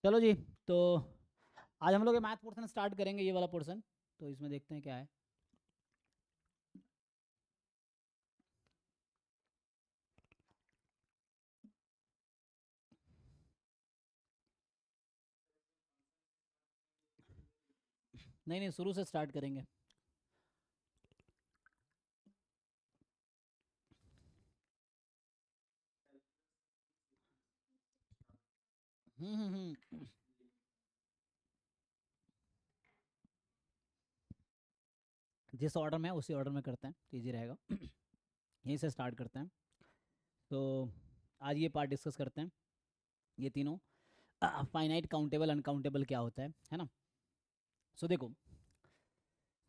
चलो जी। तो आज हम लोग ये मैथ पोर्शन स्टार्ट करेंगे, ये वाला पोर्शन। तो इसमें देखते हैं क्या है। नहीं नहीं, शुरू से स्टार्ट करेंगे। हम्म। जिस ऑर्डर में है उसी ऑर्डर में करते हैं तो ईजी रहेगा। यहीं से स्टार्ट करते हैं। तो आज ये पार्ट डिस्कस करते हैं, ये तीनों। फाइनाइट, काउंटेबल, अनकाउंटेबल क्या होता है ना। सो देखो,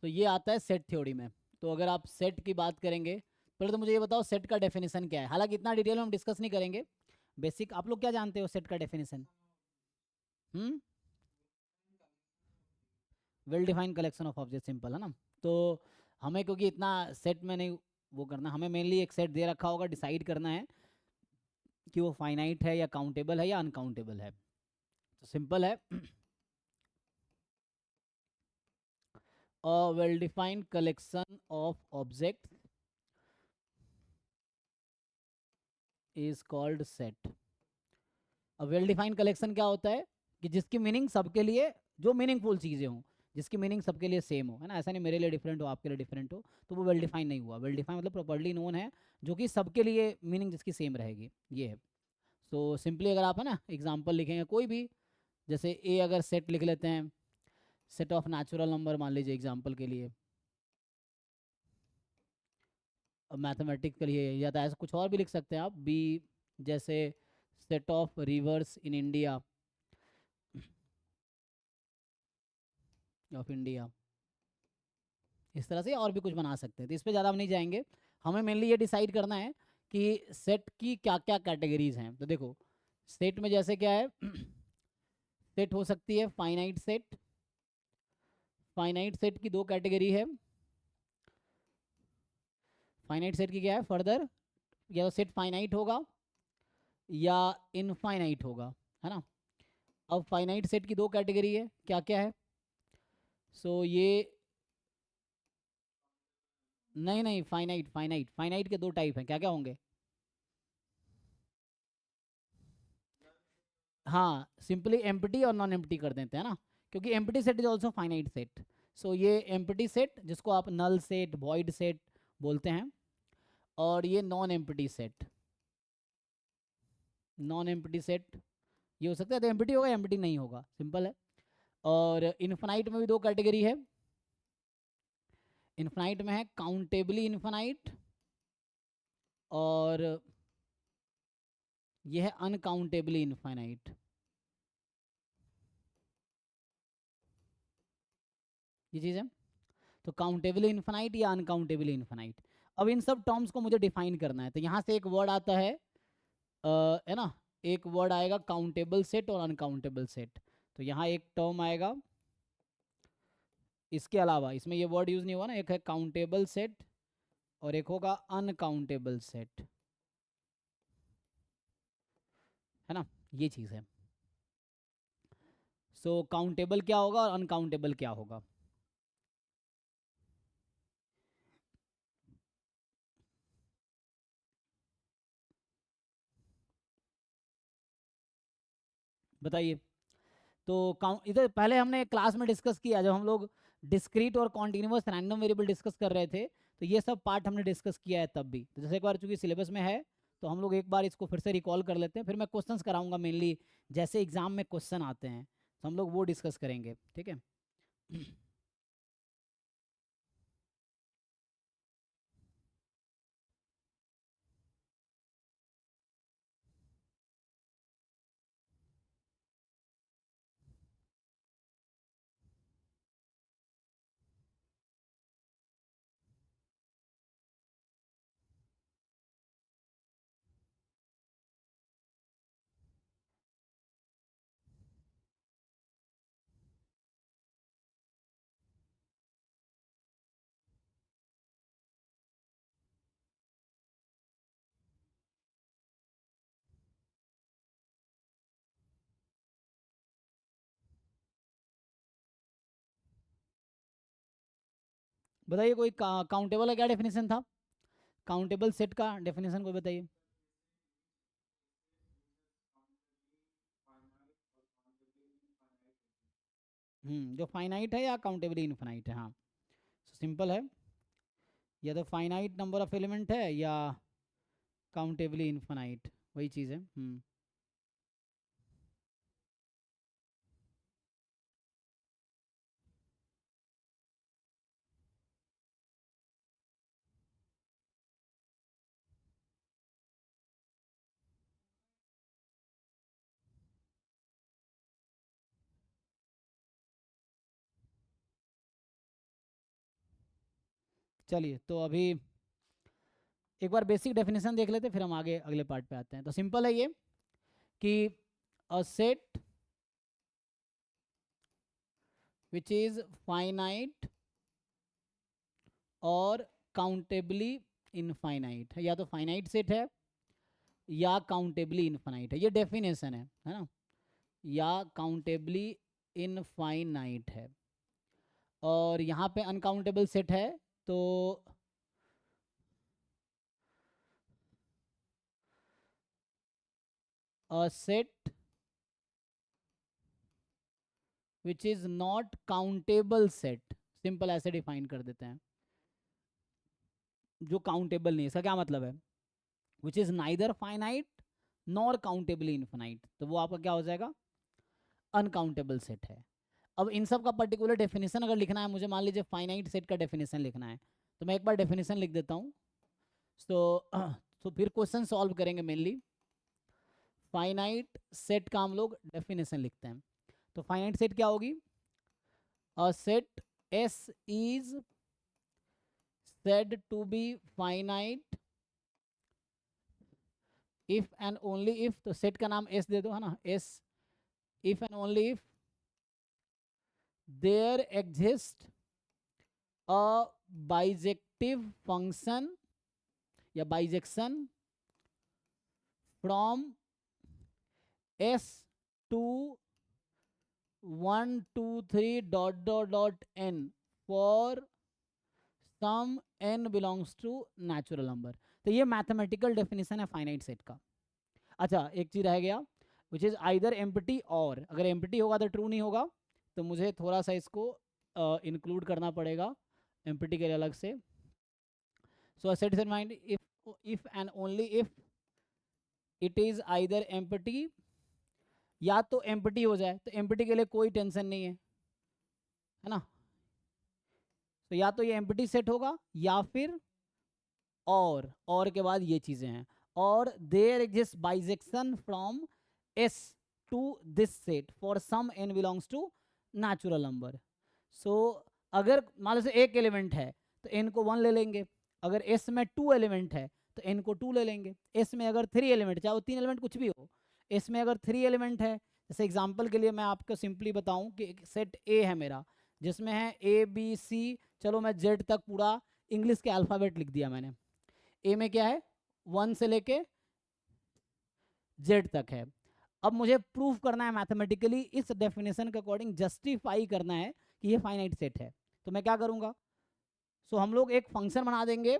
तो ये आता है सेट थ्योरी में। तो अगर आप सेट की बात करेंगे, पहले तो मुझे ये बताओ सेट का डेफिनेशन क्या है। हालांकि इतना डिटेल में हम डिस्कस नहीं करेंगे। बेसिक आप लोग क्या जानते हो सेट का definition? Hmm. Well defined collection of object, simple है ना। तो हमें क्योंकि इतना सेट में नहीं वो करना, हमें मेनली एक सेट दे रखा होगा, डिसाइड करना है कि वो फाइनाइट है या काउंटेबल है या अनकाउंटेबल है। तो सिंपल है। A well defined collection of object is called set. अब वेल डिफाइंड कलेक्शन क्या होता है कि जिसकी मीनिंग सबके लिए, जो मीनिंगफुल चीज़ें हों, जिसकी मीनिंग सबके लिए सेम हो, है ना। ऐसा नहीं मेरे लिए डिफरेंट हो आपके लिए डिफरेंट हो, तो वो वेल डिफाइन नहीं हुआ। वेल डिफाइन मतलब प्रॉपर्ली नोन है, जो कि सबके लिए मीनिंग जिसकी सेम रहेगी, ये है। सो सिंपली अगर आप है ना एग्जाम्पल लिखेंगे कोई भी, जैसे ए अगर सेट लिख लेते हैं, सेट ऑफ नेचुरल नंबर मान लीजिए एग्जाम्पल के लिए। अब मैथमेटिक्स के लिए या तो ऐसा कुछ और भी लिख सकते हैं आप, बी जैसे set of reverse in India, of India. इस तरह से और भी कुछ बना सकते हैं, तो इस पर ज़्यादा हम नहीं जाएंगे। हमें मेनली ये डिसाइड करना है कि सेट की क्या क्या कैटेगरीज हैं। तो देखो, सेट में जैसे क्या है, सेट हो सकती है फाइनाइट सेट। फाइनाइट सेट की दो कैटेगरी है। फाइनाइट सेट की क्या है फर्दर, या तो सेट फाइनाइट होगा या इनफाइनाइट होगा, है ना। अब फाइनाइट सेट की दो कैटेगरी है, क्या क्या है। सो ये, नहीं नहीं, फाइनाइट फाइनाइट फाइनाइट के दो टाइप हैं, क्या क्या होंगे। हाँ, सिंपली एम्प्टी और नॉन एम्प्टी कर देते हैं ना, क्योंकि empty set is also finite set. So ये एम्प्टी सेट जिसको आप नल सेट, वॉइड सेट बोलते हैं, और ये non empty set. Non empty set ये हो सकता है, तो एम्प्टी होगा, एम्प्टी नहीं होगा, सिंपल है। और इन्फानाइट में भी दो कैटेगरी है। इन्फानाइट में है काउंटेबली इन्फानाइट, और यह है अनकाउंटेबली इन्फानाइट। ये चीज़ है। तो काउंटेबली इन्फानाइट या अनकाउंटेबली इन्फानाइट। अब इन सब टर्म्स को मुझे डिफाइन करना है, तो यहाँ से एक वर्ड आता है, है ना। एक वर्ड आएगा काउंटेबल सेट और अनकाउंटेबल सेट। तो यहाँ एक टर्म आएगा, इसके अलावा इसमें ये वर्ड यूज नहीं हुआ ना, एक है काउंटेबल सेट और एक होगा अनकाउंटेबल सेट, है ना। ये चीज़ है। सो काउंटेबल क्या होगा और अनकाउंटेबल क्या होगा। बताइए। तो काउंट इधर पहले हमने क्लास में डिस्कस किया, जब हम लोग डिस्क्रीट और कॉन्टिन्यूस रैंडम वेरिएबल डिस्कस कर रहे थे, तो ये सब पार्ट हमने डिस्कस किया है तब भी। तो जैसे एक बार चूंकि सिलेबस में है, तो हम लोग एक बार इसको फिर से रिकॉल कर लेते हैं, फिर मैं क्वेश्चंस कराऊंगा मेनली, जैसे एग्जाम में क्वेश्चन आते हैं, तो हम लोग वो डिस्कस करेंगे, ठीक है। बताइए कोई काउंटेबल का क्या डेफिनेशन था, काउंटेबल सेट का डेफिनेशन कोई बताइए। जो फाइनाइट है या काउंटेबली इनफाइनाइट है, हाँ सिंपल है, या तो फाइनाइट नंबर ऑफ एलिमेंट है या काउंटेबली इनफाइनाइट, वही चीज़ है। चलिए तो अभी एक बार बेसिक डेफिनेशन देख लेते, फिर हम आगे अगले पार्ट पे आते हैं। तो सिंपल है ये कि a set which is finite और काउंटेबली इनफाइनाइट है, या तो फाइनाइट सेट है या काउंटेबली इनफाइनाइट है, ये डेफिनेशन है ना, या काउंटेबली इनफाइनाइट है। और यहाँ पे अनकाउंटेबल सेट है, तो a set which is not countable set, simple ऐसे डिफाइन कर देते हैं, जो काउंटेबल नहीं है। इसका क्या मतलब है, which is neither finite nor countably infinite, तो वो आपका क्या हो जाएगा, अनकाउंटेबल सेट है। अब इन सब का पर्टिकुलर डेफिनेशन अगर लिखना है मुझे, मान लीजिए फाइनाइट सेट का डेफिनेशन लिखना है, तो मैं एक बार डेफिनेशन लिख देता हूँ। तो फिर क्वेश्चन सॉल्व करेंगे मेनली। फाइनाइट सेट का हम लोग डेफिनेशन लिखते हैं, तो फाइनाइट सेट क्या होगी, a set S is said to be finite if and only if, तो सेट का नाम एस दे दो, है ना, S, if and only if there exists a bijective function या bijection from s to 1 2 3 dot dot dot n for some n belongs to natural number. तो ये mathematical definition है फाइनाइट सेट का। अच्छा एक चीज रह गया, विच इज आइदर एम्प्टी, और अगर एम्प्टी होगा तो ट्रू नहीं होगा, तो मुझे थोड़ा सा इसको इंक्लूड करना पड़ेगा एम्प्टी के लिए अलग से। सो set in mind if and only if it is either empty, या तो एम्प्टी हो जाए, तो एम्प्टी के लिए कोई टेंशन नहीं है ना, तो या तो ये एम्प्टी सेट होगा या फिर और के बाद ये चीजें हैं, और there exist bijection from S to this set for some n belongs to natural number. So अगर मान लो से एक एलिमेंट है तो n को 1 ले लेंगे, अगर s में 2 एलिमेंट है तो n को 2 ले लेंगे, s में अगर 3 एलिमेंट, चाहे वो 3 एलिमेंट कुछ भी हो, s में अगर 3 एलिमेंट है, जैसे एग्जांपल के लिए मैं आपको सिंपली बताऊं कि एक सेट a है मेरा, जिसमें है a b c, चलो मैं z तक पूरा इंग्लिश के अल्फ़ाबेट लिख दिया मैंने। ए में क्या है, 1 से लेके जेड तक है। अब मुझे प्रूफ करना है मैथमेटिकली, इस डेफिनेशन के अकॉर्डिंग जस्टिफाई करना है कि ये फाइनाइट सेट है, तो मैं क्या करूंगा, सो हम लोग एक फंक्शन बना देंगे,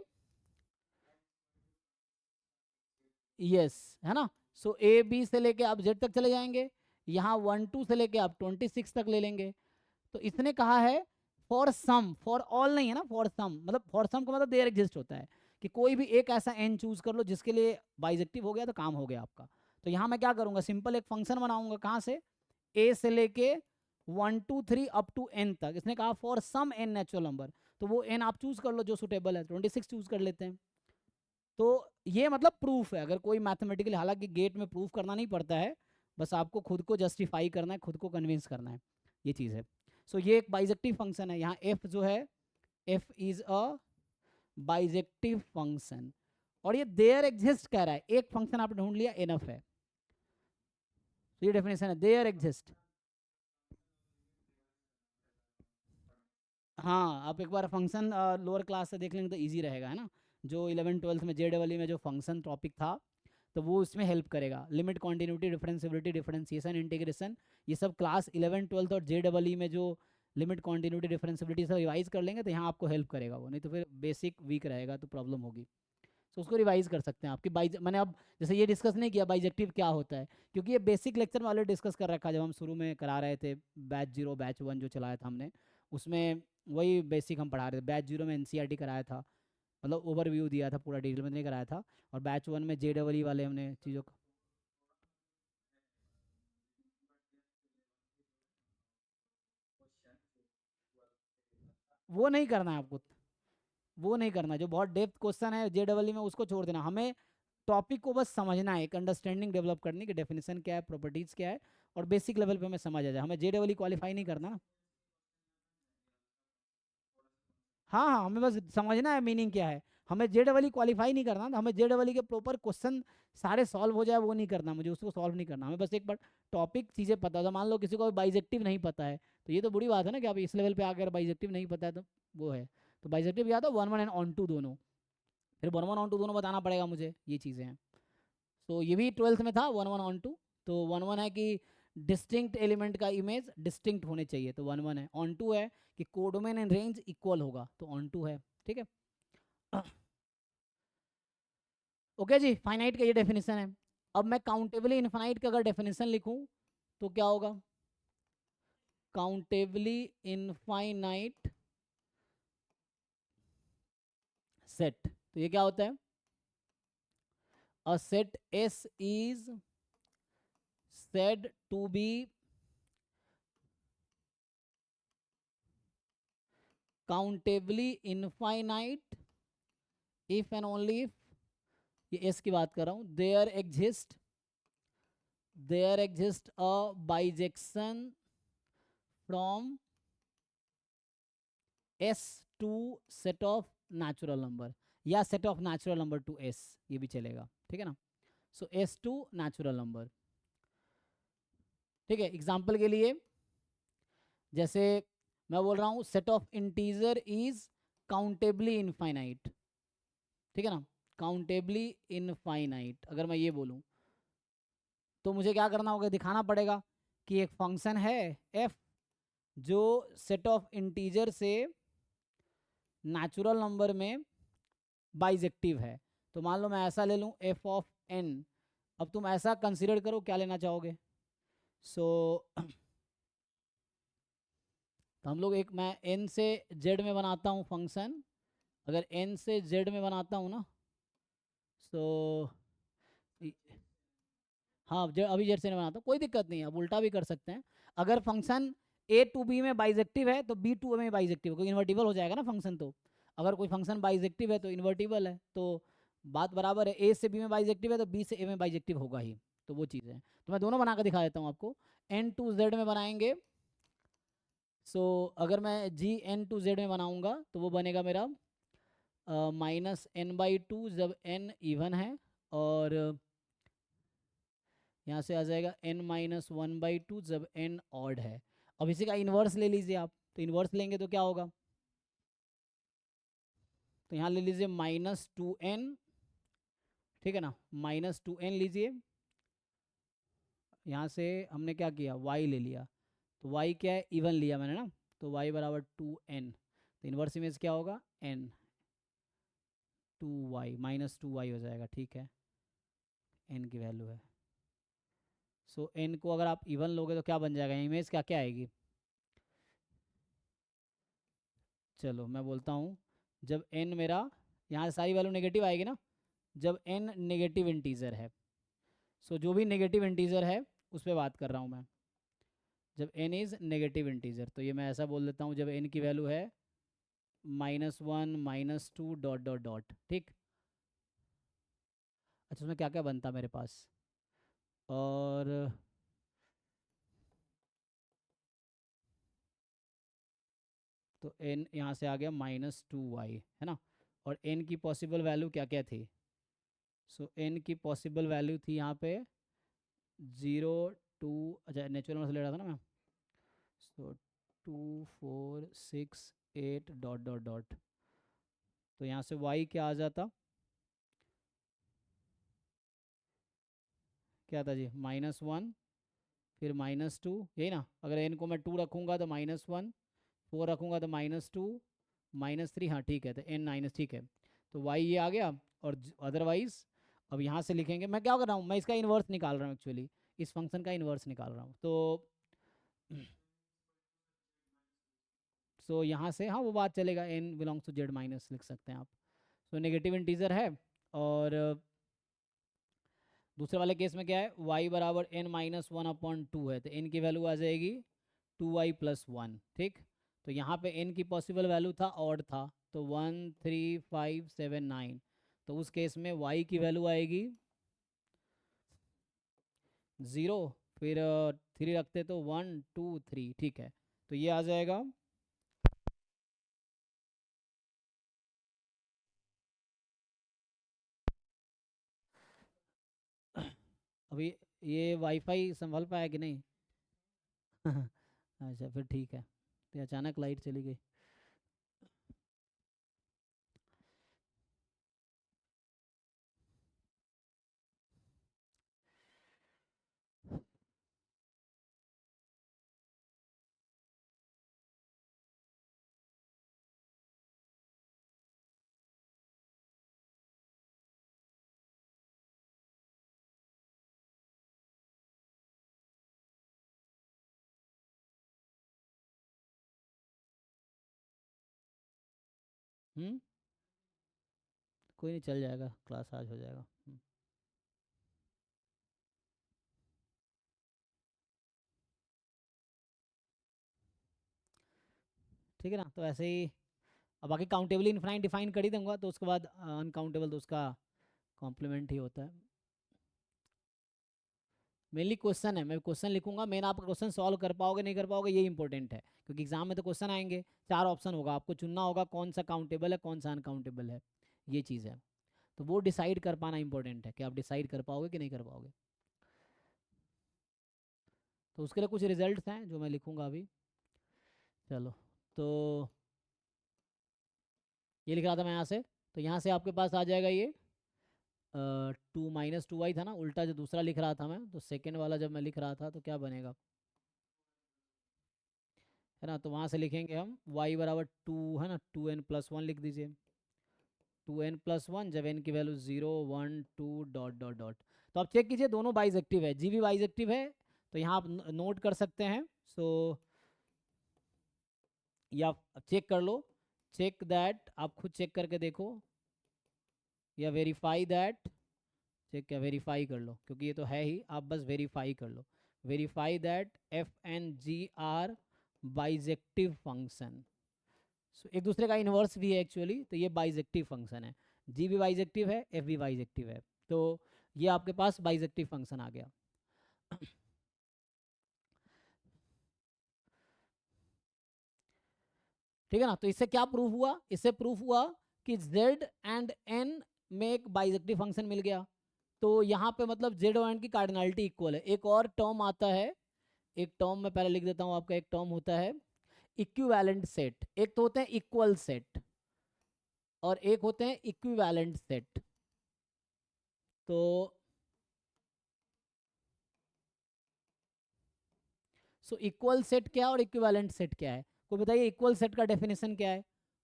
यस, है ना, सो ए बी से लेके आप जेड तक चले जाएंगे, यहाँ 1 2 से लेके आप 26 तक ले लेंगे। तो इसने कहा है फॉर सम, फॉर ऑल नहीं है ना, फॉर सम मतलब, फॉर सम का मतलब देयर एग्जिस्ट होता है कि कोई भी एक ऐसा एन चूज कर लो जिसके लिए बाइजेक्टिव हो गया तो काम हो गया आपका। तो यहाँ मैं क्या करूंगा, सिंपल एक फंक्शन बनाऊंगा, कहाँ से, ए से लेके 1 2 3 अप टू एन तक, इसने कहा for some n natural number, तो वो एन आप चूज कर लो जो सुटेबल है, 26 चूज कर लेते हैं। तो ये मतलब प्रूफ है, अगर कोई मैथमेटिकली, हालांकि गेट में प्रूफ करना नहीं पड़ता है, बस आपको खुद को जस्टिफाई करना है, खुद को कन्विंस करना है, ये चीज़ है। सो ये एक बाइजेक्टिव फंक्शन है, यहाँ एफ जो है, F is a bijective function, और ये देयर एग्जिस्ट कह रहा है, एक फंक्शन आपने ढूंढ लिया, इनफ है। तो ये डेफिनेशन है, देयर एग्जिस्ट। हाँ आप एक बार फंक्शन लोअर क्लास से देख लेंगे तो इजी रहेगा, है ना, जो 11 12 में JEE में जो फंक्शन टॉपिक था, तो वो उसमें हेल्प करेगा, limit, continuity, differentiability, differentiation, integration, ये सब क्लास 11 12 और JEE में जो लिमिट कॉन्टिन्यूटी डिफरेंशिबिलिटी से रिवाइज कर लेंगे तो यहाँ आपको हेल्प करेगा वो, नहीं तो फिर बेसिक वीक रहेगा तो प्रॉब्लम होगी। तो उसको रिवाइज कर सकते हैं आपकी मैंने अब जैसे ये डिस्कस नहीं किया बाइजेक्टिव क्या होता है, क्योंकि ये बेसिक लेक्चर में ऑलरेडी डिस्कस कर रखा है जब हम शुरू में करा रहे थे बैच 0 बैच 1 जो चलाया था हमने, उसमें वही बेसिक हम पढ़ा रहे थे। बैच 0 में एनसीईआरटी कराया था, मतलब ओवरव्यू दिया था, पूरा डिटेल में नहीं कराया था। और बैच 1 में जेडबलई वाले हमने चीज़ों को, वो नहीं करना है आपको, वो नहीं करना। जो बहुत डेप्थ क्वेश्चन है जेडबलई में उसको छोड़ देना, हमें टॉपिक को बस समझना है, एक अंडरस्टैंडिंग डेवलप करनी कि डेफिनेशन क्या है, प्रॉपर्टीज़ क्या है, और बेसिक लेवल पे हमें समझ आ जाए। हमें जेडबलई क्वालिफाई नहीं करना ना। हाँ हाँ, हमें बस समझना है मीनिंग क्या है, हमें जेडबलई क्वालिफाई नहीं करना, तो हमें जेडबलई के प्रॉपर क्वेश्चन सारे सॉल्व हो जाए वो नहीं करना, मुझे उसको सॉल्व नहीं करना। हमें बस एक बार टॉपिक चीज़ें पता हो। तो मान लो किसी को बाइजेक्टिव नहीं पता है, तो ये तो बुरी बात है ना कि आप इस लेवल पे आकर बाइजेक्टिव नहीं पता है, तो वो है। तो बाइजेक्टिव याद हो 1 1 एंड ऑन टू दोनों, फिर 1 1 ऑन टू दोनों बताना पड़ेगा मुझे, ये चीज़ें हैं। तो ये भी 12th में था 1 1 ऑन टू। तो 1 1 है कि डिस्टिंक्ट एलिमेंट का इमेज डिस्टिंक्ट होने चाहिए, तो 1 1 है। ऑन टू है कि कोडोमेन एंड रेंज इक्वल होगा, तो ऑन टू है। ठीक है। ओके जी, फाइनाइट का ये डेफिनेशन है। अब मैं काउंटेबली इनफाइनाइट का अगर डेफिनेशन लिखूं तो क्या होगा? काउंटेबली इनफाइनाइट सेट, तो ये क्या होता है? A set S is said to be countably infinite if and only if, ये एस की बात कर रहा हूं, there exist a bijection from s to set of natural number, या set of natural number to s, ये भी चलेगा। ठीक है ना? सो s टू नेचुरल नंबर। ठीक है, एग्जाम्पल के लिए जैसे मैं बोल रहा हूँ set of integer is countably infinite. ठीक है ना? काउंटेबली इनफाइनाइट अगर मैं ये बोलूँ, तो मुझे क्या करना होगा? दिखाना पड़ेगा कि एक फंक्शन है f जो सेट ऑफ इंटीजर से नेचुरल नंबर में बाइजेक्टिव है। तो मान लो मैं ऐसा ले लूँ f ऑफ n। अब तुम ऐसा कंसिडर करो, क्या लेना चाहोगे? सो तो हम लोग एक, मैं n से z में बनाता हूँ फंक्शन। अगर n से z में बनाता हूँ ना, सो हाँ अभी जेड से नहीं बनाता, कोई दिक्कत नहीं है, अब उल्टा भी कर सकते हैं। अगर फंक्शन ए टू बी में बाइजेक्टिव है तो बी टू ए में बाइजेक्टिव है, क्योंकि इन्वर्टिबल हो जाएगा ना फंक्शन। तो अगर कोई फंक्शन बाइजेक्टिव है तो इन्वर्टिबल है, तो बात बराबर है। ए से बी में बाइजेक्टिव है तो बी से ए में बाइजेक्टिव होगा ही, तो वो चीज़ है। तो मैं दोनों बना कर दिखा देता हूँ आपको। एन टू जेड में बनाएंगे, सो अगर मैं जी एन टू जेड में बनाऊंगा तो वो बनेगा मेरा -n/2 जब n इवन है, और यहाँ से आ जाएगा n-1/2 जब n ऑड है। अब इसी का इन्वर्स ले लीजिए आप, तो इन्वर्स लेंगे तो क्या होगा? तो यहाँ ले लीजिए -2n। ठीक है ना? -2n लीजिए। यहाँ से हमने क्या किया? y ले लिया, तो y क्या है? इवन लिया मैंने ना, तो y बराबर 2n। तो इन्वर्स इमेज क्या होगा? n 2y -2y हो जाएगा। ठीक है, n की वैल्यू है। सो n को अगर आप इवन लोगे तो क्या बन जाएगा? इमेज क्या क्या आएगी? चलो मैं बोलता हूँ, जब n मेरा, यहाँ से सारी वैल्यू नेगेटिव आएगी ना, जब n नेगेटिव इंटीजर है। सो जो भी नेगेटिव इंटीजर है उस पर बात कर रहा हूँ मैं। जब n इज़ नेगेटिव इंटीजर, तो ये मैं ऐसा बोल देता हूँ, जब n की वैल्यू है -1 -2 डॉट डॉट डॉट। ठीक। अच्छा, उसमें क्या क्या बनता मेरे पास? और तो n यहाँ से आ गया -2y, है ना? और n की पॉसिबल वैल्यू क्या क्या थी? सो n की पॉसिबल वैल्यू थी यहाँ पे 0 2, अच्छा नेचुरल नंबर से ले रहा था ना मैं, सो 2 4 6 8 डॉट डॉट डॉट। तो यहाँ से y क्या आ जाता? क्या था जी? -1 फिर -2, यही ना? अगर n को मैं 2 रखूँगा तो -1 4 रखूँगा तो -2 -3, हाँ ठीक है, तो n माइनस, ठीक है, तो y ये आ गया। और अदरवाइज अब यहाँ से लिखेंगे, मैं क्या कर रहा हूँ, मैं इसका इन्वर्स निकाल रहा हूँ एक्चुअली, इस फंक्शन का इन्वर्स निकाल रहा हूँ। तो यहाँ से हाँ वो बात चलेगा, n belongs to z minus लिख सकते हैं आप। नेगेटिव इंटीजर है। और दूसरे वाले केस में क्या है, y बराबर n माइनस 1/2 है, तो n की वैल्यू आ जाएगी 2y प्लस 1, ठीक। तो यहाँ पे n की पॉसिबल वैल्यू था, ऑड था, तो 1 3 5 7 9, तो उस केस में y की वैल्यू आएगी 0, फिर 3 रखते तो 1 2 3, ठीक है, तो ये आ जाएगा। अभी ये वाईफाई संभल पाया कि नहीं? अच्छा फिर ठीक है, तो अचानक लाइट चली गई। कोई नहीं, चल जाएगा, क्लास आज हो जाएगा। ठीक है ना, तो ऐसे ही अब बाकी काउंटेबल इनफाइनाइट डिफाइन कर ही दूंगा, तो उसके बाद अनकाउंटेबल तो उसका कॉम्प्लीमेंट ही होता है। मेनली क्वेश्चन है, मैं क्वेश्चन लिखूंगा, मेन आप क्वेश्चन सॉल्व कर पाओगे नहीं कर पाओगे ये इंपॉर्टेंट है, क्योंकि एग्जाम में तो क्वेश्चन आएंगे, 4 ऑप्शन होगा, आपको चुनना होगा कौन सा काउंटेबल है कौन सा अनकाउंटेबल है, ये चीज़ है। तो वो डिसाइड कर पाना इंपॉर्टेंट है कि आप डिसाइड कर पाओगे कि नहीं कर पाओगे। तो उसके लिए कुछ रिजल्ट्स हैं जो मैं लिखूंगा अभी। चलो, तो ये लिख रहा था मैं यहाँ से, तो यहाँ से आपके पास आ जाएगा ये 2 -2y था ना, उल्टा जो दूसरा लिख रहा था मैं, तो सेकेंड वाला जब मैं लिख रहा था तो क्या बनेगा, है ना, तो वहाँ से लिखेंगे हम y बराबर 2, है ना, 2n+1 लिख दीजिए। 2n+1 जब n की वैल्यू 0 1 2 डॉट डॉट डॉट। तो आप चेक कीजिए दोनों बाइजेक्टिव है, जी भी बाइजेक्टिव है, तो यहाँ आप नोट कर सकते हैं। सो या चेक कर लो, चेक दैट, आप खुद चेक करके देखो, या वेरीफाई दैट, चेक या वेरीफाई कर लो, क्योंकि ये तो है ही, आप बस वेरीफाई कर लो, verify that F and G are bijective function. एक दूसरे का इन्वर्स भी है एक्चुअली, तो ये बाइजेक्टिव फंक्शन है, जी भी बाइजेक्टिव है, एफ भी बाइजेक्टिव है, तो ये आपके पास बाइजेक्टिव फंक्शन आ गया। ठीक है ना, तो इससे क्या प्रूफ हुआ, इससे प्रूफ हुआ कि z एंड n में एक बाइजेक्टिव फंक्शन मिल गया। तो यहाँ पे मतलब z और n की कार्डिनलिटी इक्वल है। एक और टर्म आता है, एक टर्म मैं पहले लिख देता हूँ आपका, एक टर्म होता है इक्विवेलेंट सेट। एक तो होते हैं इक्वल सेट और एक होते हैं इक्विवेलेंट सेट। तो इक्वल सेट क्या है और इक्विवेलेंट सेट क्या है, कोई बताइए, इक्वल सेट का डेफिनेशन क्या है,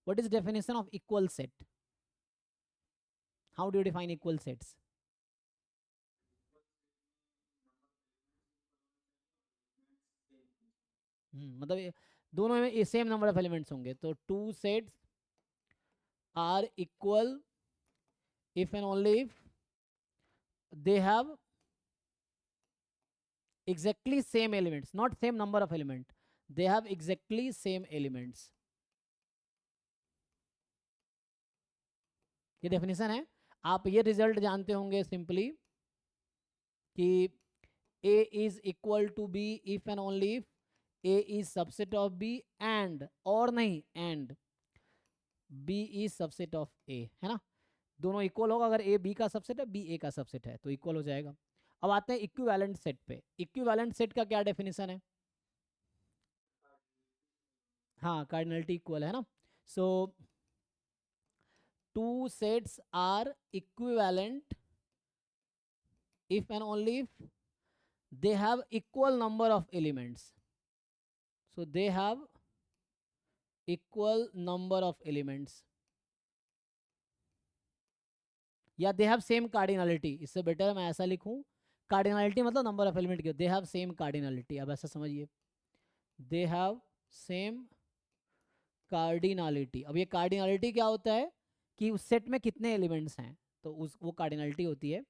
what is definition of equal set, how do you define equal sets? मतलब दोनों में सेम नंबर ऑफ एलिमेंट्स होंगे, तो two sets are equal if and only if they have exactly same elements, not same number of element, they have exactly same elements। ये definition है। आप ये result जानते होंगे सिंपली कि a is equal to b if and only if a is subset of b and, और नहीं and b is subset of a, है ना, दोनों इक्वल होगा, अगर ए बी का सबसेट है बी ए का सबसेट है तो इक्वल हो जाएगा। अब आते हैं इक्विवेलेंट सेट पे। इक्विवेलेंट सेट का क्या डेफिनेशन है? हाँ, कार्डिनलिटी इक्वल है ना। So two sets are equivalent if and only if they have equal number of elements, so they have equal number of elements, या दे हैव सेम कार्डिनलिटी। इससे better मैं ऐसा लिखूं, कार्डिनलिटी मतलब नंबर ऑफ एलिमेंट के, दे have same cardinality. अब ऐसा समझिए, दे हैव सेम कार्डिनलिटी। अब ये कार्डिनलिटी क्या होता है कि उस सेट में कितने एलिमेंट्स हैं, तो उस वो कार्डिनलिटी होती है।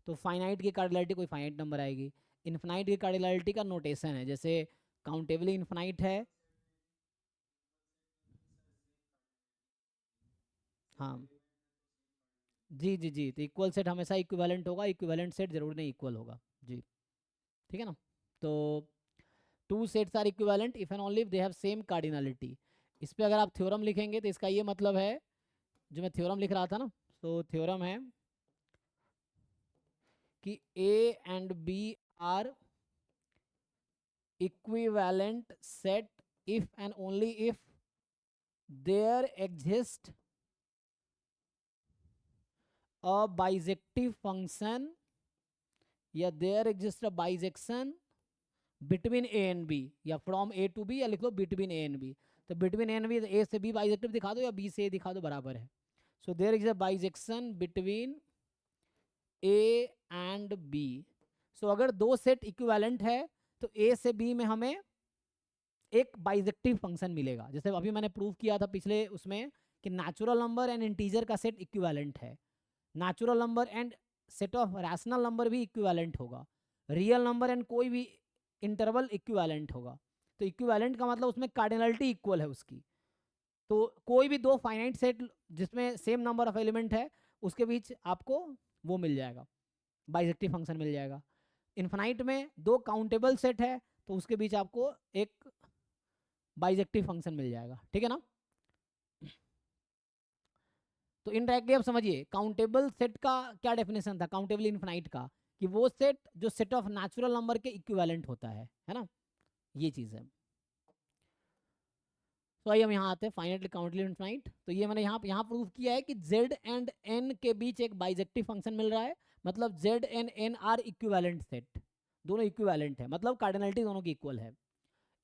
तो फाइनाइट की कार्डिनलिटी कोई फाइनाइट नंबर आएगी, इन्फिनाइट की कार्डिनलिटी का नोटेशन है, जैसे काउंटेबली इन्फिनाइट है। हाँ जी जी जी, तो इक्वल सेट हमेशा इक्विवेलेंट होगा, इक्विवेलेंट सेट जरूर नहीं इक्वल होगा जी, ठीक है ना। तो two sets are equivalent if and only if they have same cardinality. इस पे अगर आप थ्योरम लिखेंगे तो इसका ये मतलब है, जो मैं थ्योरम लिख रहा था ना, तो थ्योरम है कि A and B are equivalent set if and only if there exists a bijective function या there exists a bijection between a and b, या from a to b, या लिख लो between a and b। तो between a and b a से b bijective दिखा दो या b से a दिखा दो, बराबर है। so there is a bijection between a and b। so अगर दो सेट इक्विवेलेंट है तो a से b में हमें एक बाइजेक्टिव फंक्शन मिलेगा। जैसे अभी मैंने प्रूव किया था पिछले उसमें कि नेचुरल नंबर एंड इंटीजर का सेट इक्विवेलेंट है, natural number and set of rational number भी इक्विवेलेंट होगा, रियल नंबर एंड कोई भी इंटरवल इक्विवेलेंट होगा। तो इक्विवेलेंट का मतलब उसमें कार्डिनलिटी इक्वल है उसकी। तो कोई भी दो फाइनाइट सेट जिसमें सेम नंबर ऑफ एलिमेंट है उसके बीच आपको वो मिल जाएगा, बाइजेक्टिव फंक्शन मिल जाएगा। इन्फिनाइट में दो काउंटेबल सेट है तो उसके बीच आपको एक बाइजेक्टिव फंक्शन मिल जाएगा, ठीक है ना। तो इनडायरेक्टली आप समझिए काउंटेबल सेट का क्या डेफिनेशन था, काउंटेबल इनफिनाइट का, कि वो सेट जो सेट ऑफ नेचुरल नंबर के इक्विवेलेंट होता है ना, ये चीज़ है। तो आइए हम यहाँ आते हैं फाइनाइटली काउंटेबल इनफिनाइट। तो ये मैंने यहाँ प्रूव किया है कि z एंड n के बीच एक बाइजेक्टिव फंक्शन मिल रहा है, मतलब z and n are equivalent set, दोनों इक्विवेलेंट है, मतलब कार्डिनलिटी दोनों की इक्वल है।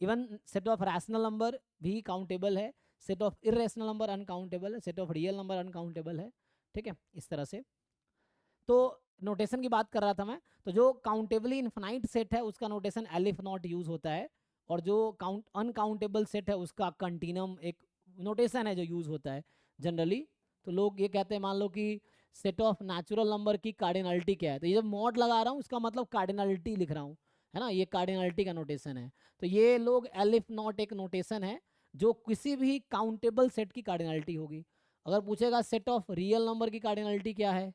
Even set of rational number भी काउंटेबल है, set of irrational number uncountable है, set of real number uncountable है, ठीक है, इस तरह से। तो नोटेशन की बात कर रहा था मैं, तो जो काउंटेबली इन्फिनाइट सेट है उसका नोटेशन एलिफ नॉट यूज होता है, और जो काउंट अनकाउंटेबल सेट है उसका कंटिन्यूम एक नोटेशन है जो यूज होता है जनरली। तो लोग ये कहते हैं, मान लो कि सेट ऑफ नेचुरल नंबर की कार्डिनलिटी क्या है, तो ये जब मॉड लगा रहा हूँ उसका मतलब कार्डिनलिटी लिख रहा हूँ, है ना, ये कार्डिनलिटी का नोटेशन है। तो ये लोग एलिफ नॉट एक नोटेशन है जो किसी भी काउंटेबल सेट की कार्डिनलिटी होगी। अगर पूछेगा सेट ऑफ रियल नंबर की कार्डिनलिटी क्या है,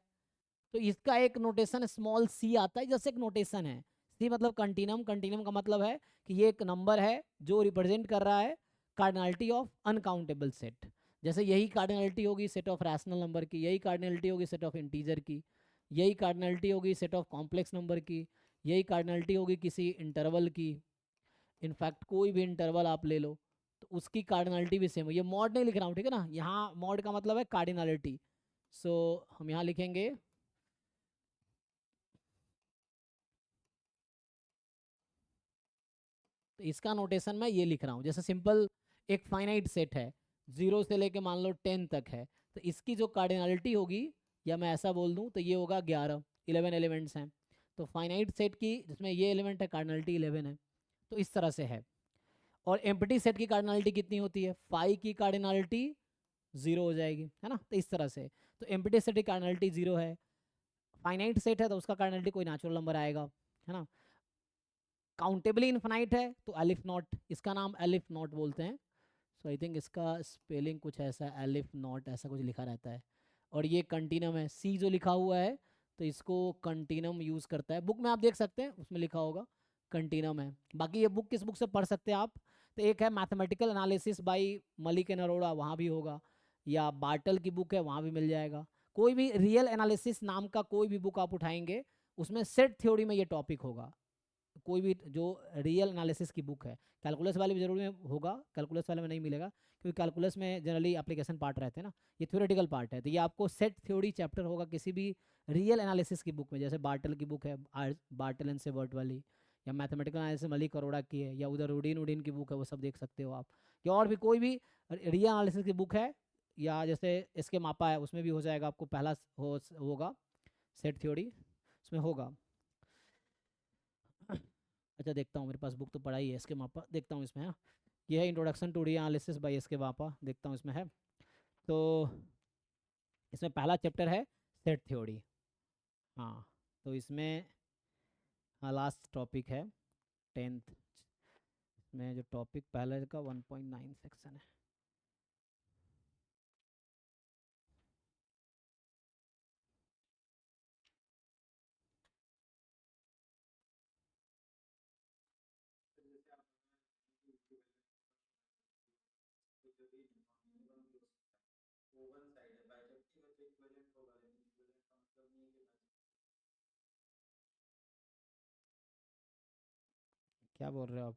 तो इसका एक नोटेशन स्मॉल सी आता है, जैसे एक नोटेशन है, सी मतलब कंटिन्यूम, कंटिन्यूम का मतलब है कि ये एक नंबर है जो रिप्रेजेंट कर रहा है कार्डिनलिटी ऑफ अनकाउंटेबल सेट। जैसे यही कार्डिनलिटी होगी सेट ऑफ रैशनल नंबर की, यही कार्डिनलिटी होगी सेट ऑफ इंटीजर की, यही कार्डिनलिटी होगी सेट ऑफ कॉम्प्लेक्स नंबर की, यही कार्डिनलिटी होगी किसी इंटरवल की। इनफैक्ट कोई भी इंटरवल आप ले लो तो उसकी कार्डिनलिटी भी सेम है। ये मॉड नहीं लिख रहा हूँ, ठीक है ना, यहाँ मॉड का मतलब है कार्डिनलिटी। सो हम यहाँ लिखेंगे तो इसका नोटेशन मैं ये लिख रहा हूँ, जैसे सिंपल एक फाइनाइट सेट है, 0 से लेके मान लो 10 तक है, तो इसकी जो कार्डिनलिटी होगी, या मैं ऐसा बोल दूँ तो ये होगा 11, 11 एलिमेंट्स हैं। तो फाइनाइट सेट की जिसमें ये एलिमेंट है कार्डिनलिटी 11 है, तो इस तरह से है। और एम्प्टी सेट की कार्डिनलिटी कितनी होती है, 5 की कार्डिनलिटी 0 हो जाएगी, है ना, तो इस तरह से। तो एम्प्टी सेट की कार्डिनलिटी 0 है, फाइनाइट सेट है तो उसका कार्डिनलिटी कोई नेचुरल नंबर आएगा, है ना। काउंटेबली इन्फिनाइट है तो एलिफ नॉट, इसका नाम एलिफ नॉट बोलते हैं। सो आई थिंक इसका स्पेलिंग कुछ ऐसा, एलिफ नॉट ऐसा कुछ लिखा रहता है। और ये कंटिनम है, सी जो लिखा हुआ है तो इसको कंटिनम यूज़ करता है, बुक में आप देख सकते हैं उसमें लिखा होगा कंटिनम है। बाकी ये बुक किस बुक से पढ़ सकते हैं आप, तो एक है mathematical analysis by Malik and Arora, वहाँ भी होगा, या बार्टल की बुक है वहाँ भी मिल जाएगा। कोई भी रियल एनालिसिस नाम का कोई भी बुक आप उठाएंगे उसमें सेट थ्योरी में ये टॉपिक होगा, कोई भी जो रियल एनालिसिस की बुक है। कैलकुलस वाले भी जरूर में होगा, कैलकुलस वाले में नहीं मिलेगा क्योंकि कैलकुलस में जनरली एप्लीकेशन पार्ट रहते हैं ना, ये थ्योरेटिकल पार्ट है। तो ये आपको सेट थ्योरी चैप्टर होगा किसी भी रियल एनालिसिस की बुक में, जैसे बार्टल की बुक है, बार्टल एंड सेवर्ट वाली, या मैथमेटिकल एनालिसिस मलिक अरोड़ा की है, या उधर रूडीन उडीन की बुक है, वो सब देख सकते हो आप। कि और भी कोई भी रियल एनालिसिस की बुक है या जैसे इसके मापा है उसमें भी हो जाएगा, आपको पहला होगा सेट थ्योरी उसमें होगा। अच्छा देखता हूँ, मेरे पास बुक तो पढ़ा ही है इसके मापा, देखता हूँ इसमें है। ये है introduction to real analysis by इसके मापा, देखता हूँ इसमें है। तो इसमें पहला चैप्टर है सेट थ्योरी। हाँ तो इसमें हाँ लास्ट टॉपिक है 10th में, जो टॉपिक पहले का 1.9 सेक्शन है। क्या बोल रहे हो आप?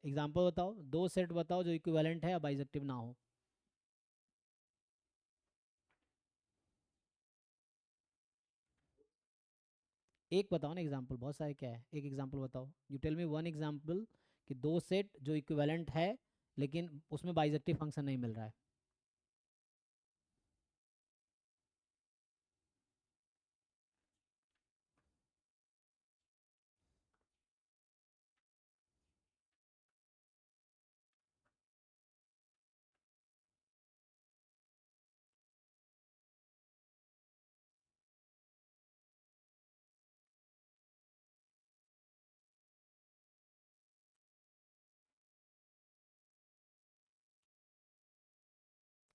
एग्जाम्पल बताओ, दो सेट बताओ जो इक्विवेलेंट है या बाइजेक्टिव ना हो। एक बताओ ना एग्जाम्पल, बहुत सारे क्या है, एक एग्जाम्पल बताओ। You tell me one example कि दो सेट जो इक्विवेलेंट है लेकिन उसमें बाइजेक्टिव फंक्शन नहीं मिल रहा है।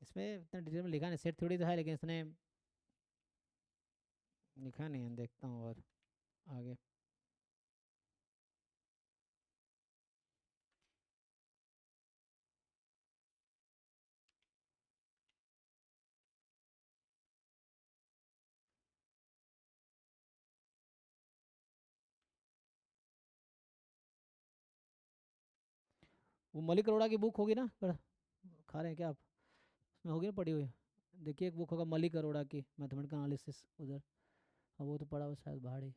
इसमें इतना डिटेल में लिखा नहीं, सेट थ्योरी तो है लेकिन इसने लिखा नहीं है, देखता हूँ और आगे। वो मलिक अरोड़ा की बुक होगी ना, खा रहे हैं क्या आप? उसमें होगी ना पढ़ी हुई। देखिए एक बुक होगा मलिक अरोड़ा की, मैथमेटिकल एनालिसिस उधर। अब वो तो पढ़ा हुआ शायद बाहर ही,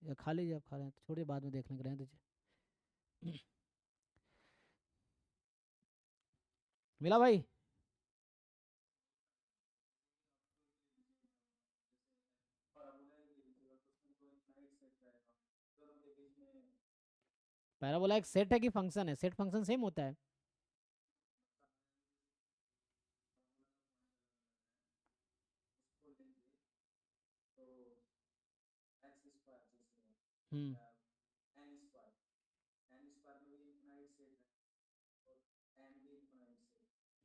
या खा लीजिए आप, खा रहे हैं तो छोड़िए बाद में देख लेंगे, रहने दीजिए। मिला भाई? पैराबोला एक सेट है कि फंक्शन है? सेट फंक्शन सेम होता है। हम्म।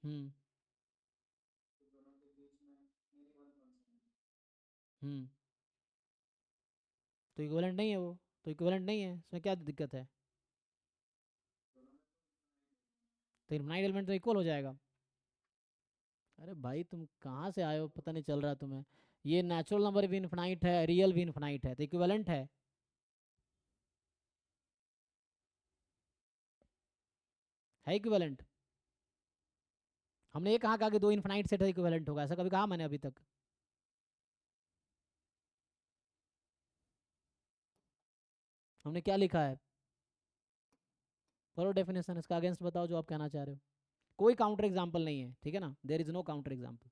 हम्म। हम्म। तो इक्विवेलेंट नहीं है वो, तो इक्विवेलेंट नहीं है, इसमें क्या दिक्कत है? तो इनफाइनाइट एलिमेंट तो इक्वल हो जाएगा। अरे भाई तुम कहाँ से आए हो, पता नहीं चल रहा तुम्हें। ये नेचुरल नंबर भी इनफाइनाइट है, रियल भी इनफाइनाइट है, तो इक्विवेलेंट है। है इक्विवेलेंट। हमने ये कहा कि दो इनफाइनाइट सेट है इक्विवेलेंट होगा, ऐसा कभी कहा मैंने अभी तक? हमने क्या लिखा है? करो डेफिनेशन, इसका अगेंस्ट बताओ जो आप कहना चाह रहे हो। कोई काउंटर एग्जाम्पल नहीं है, ठीक है ना, there is no counter example.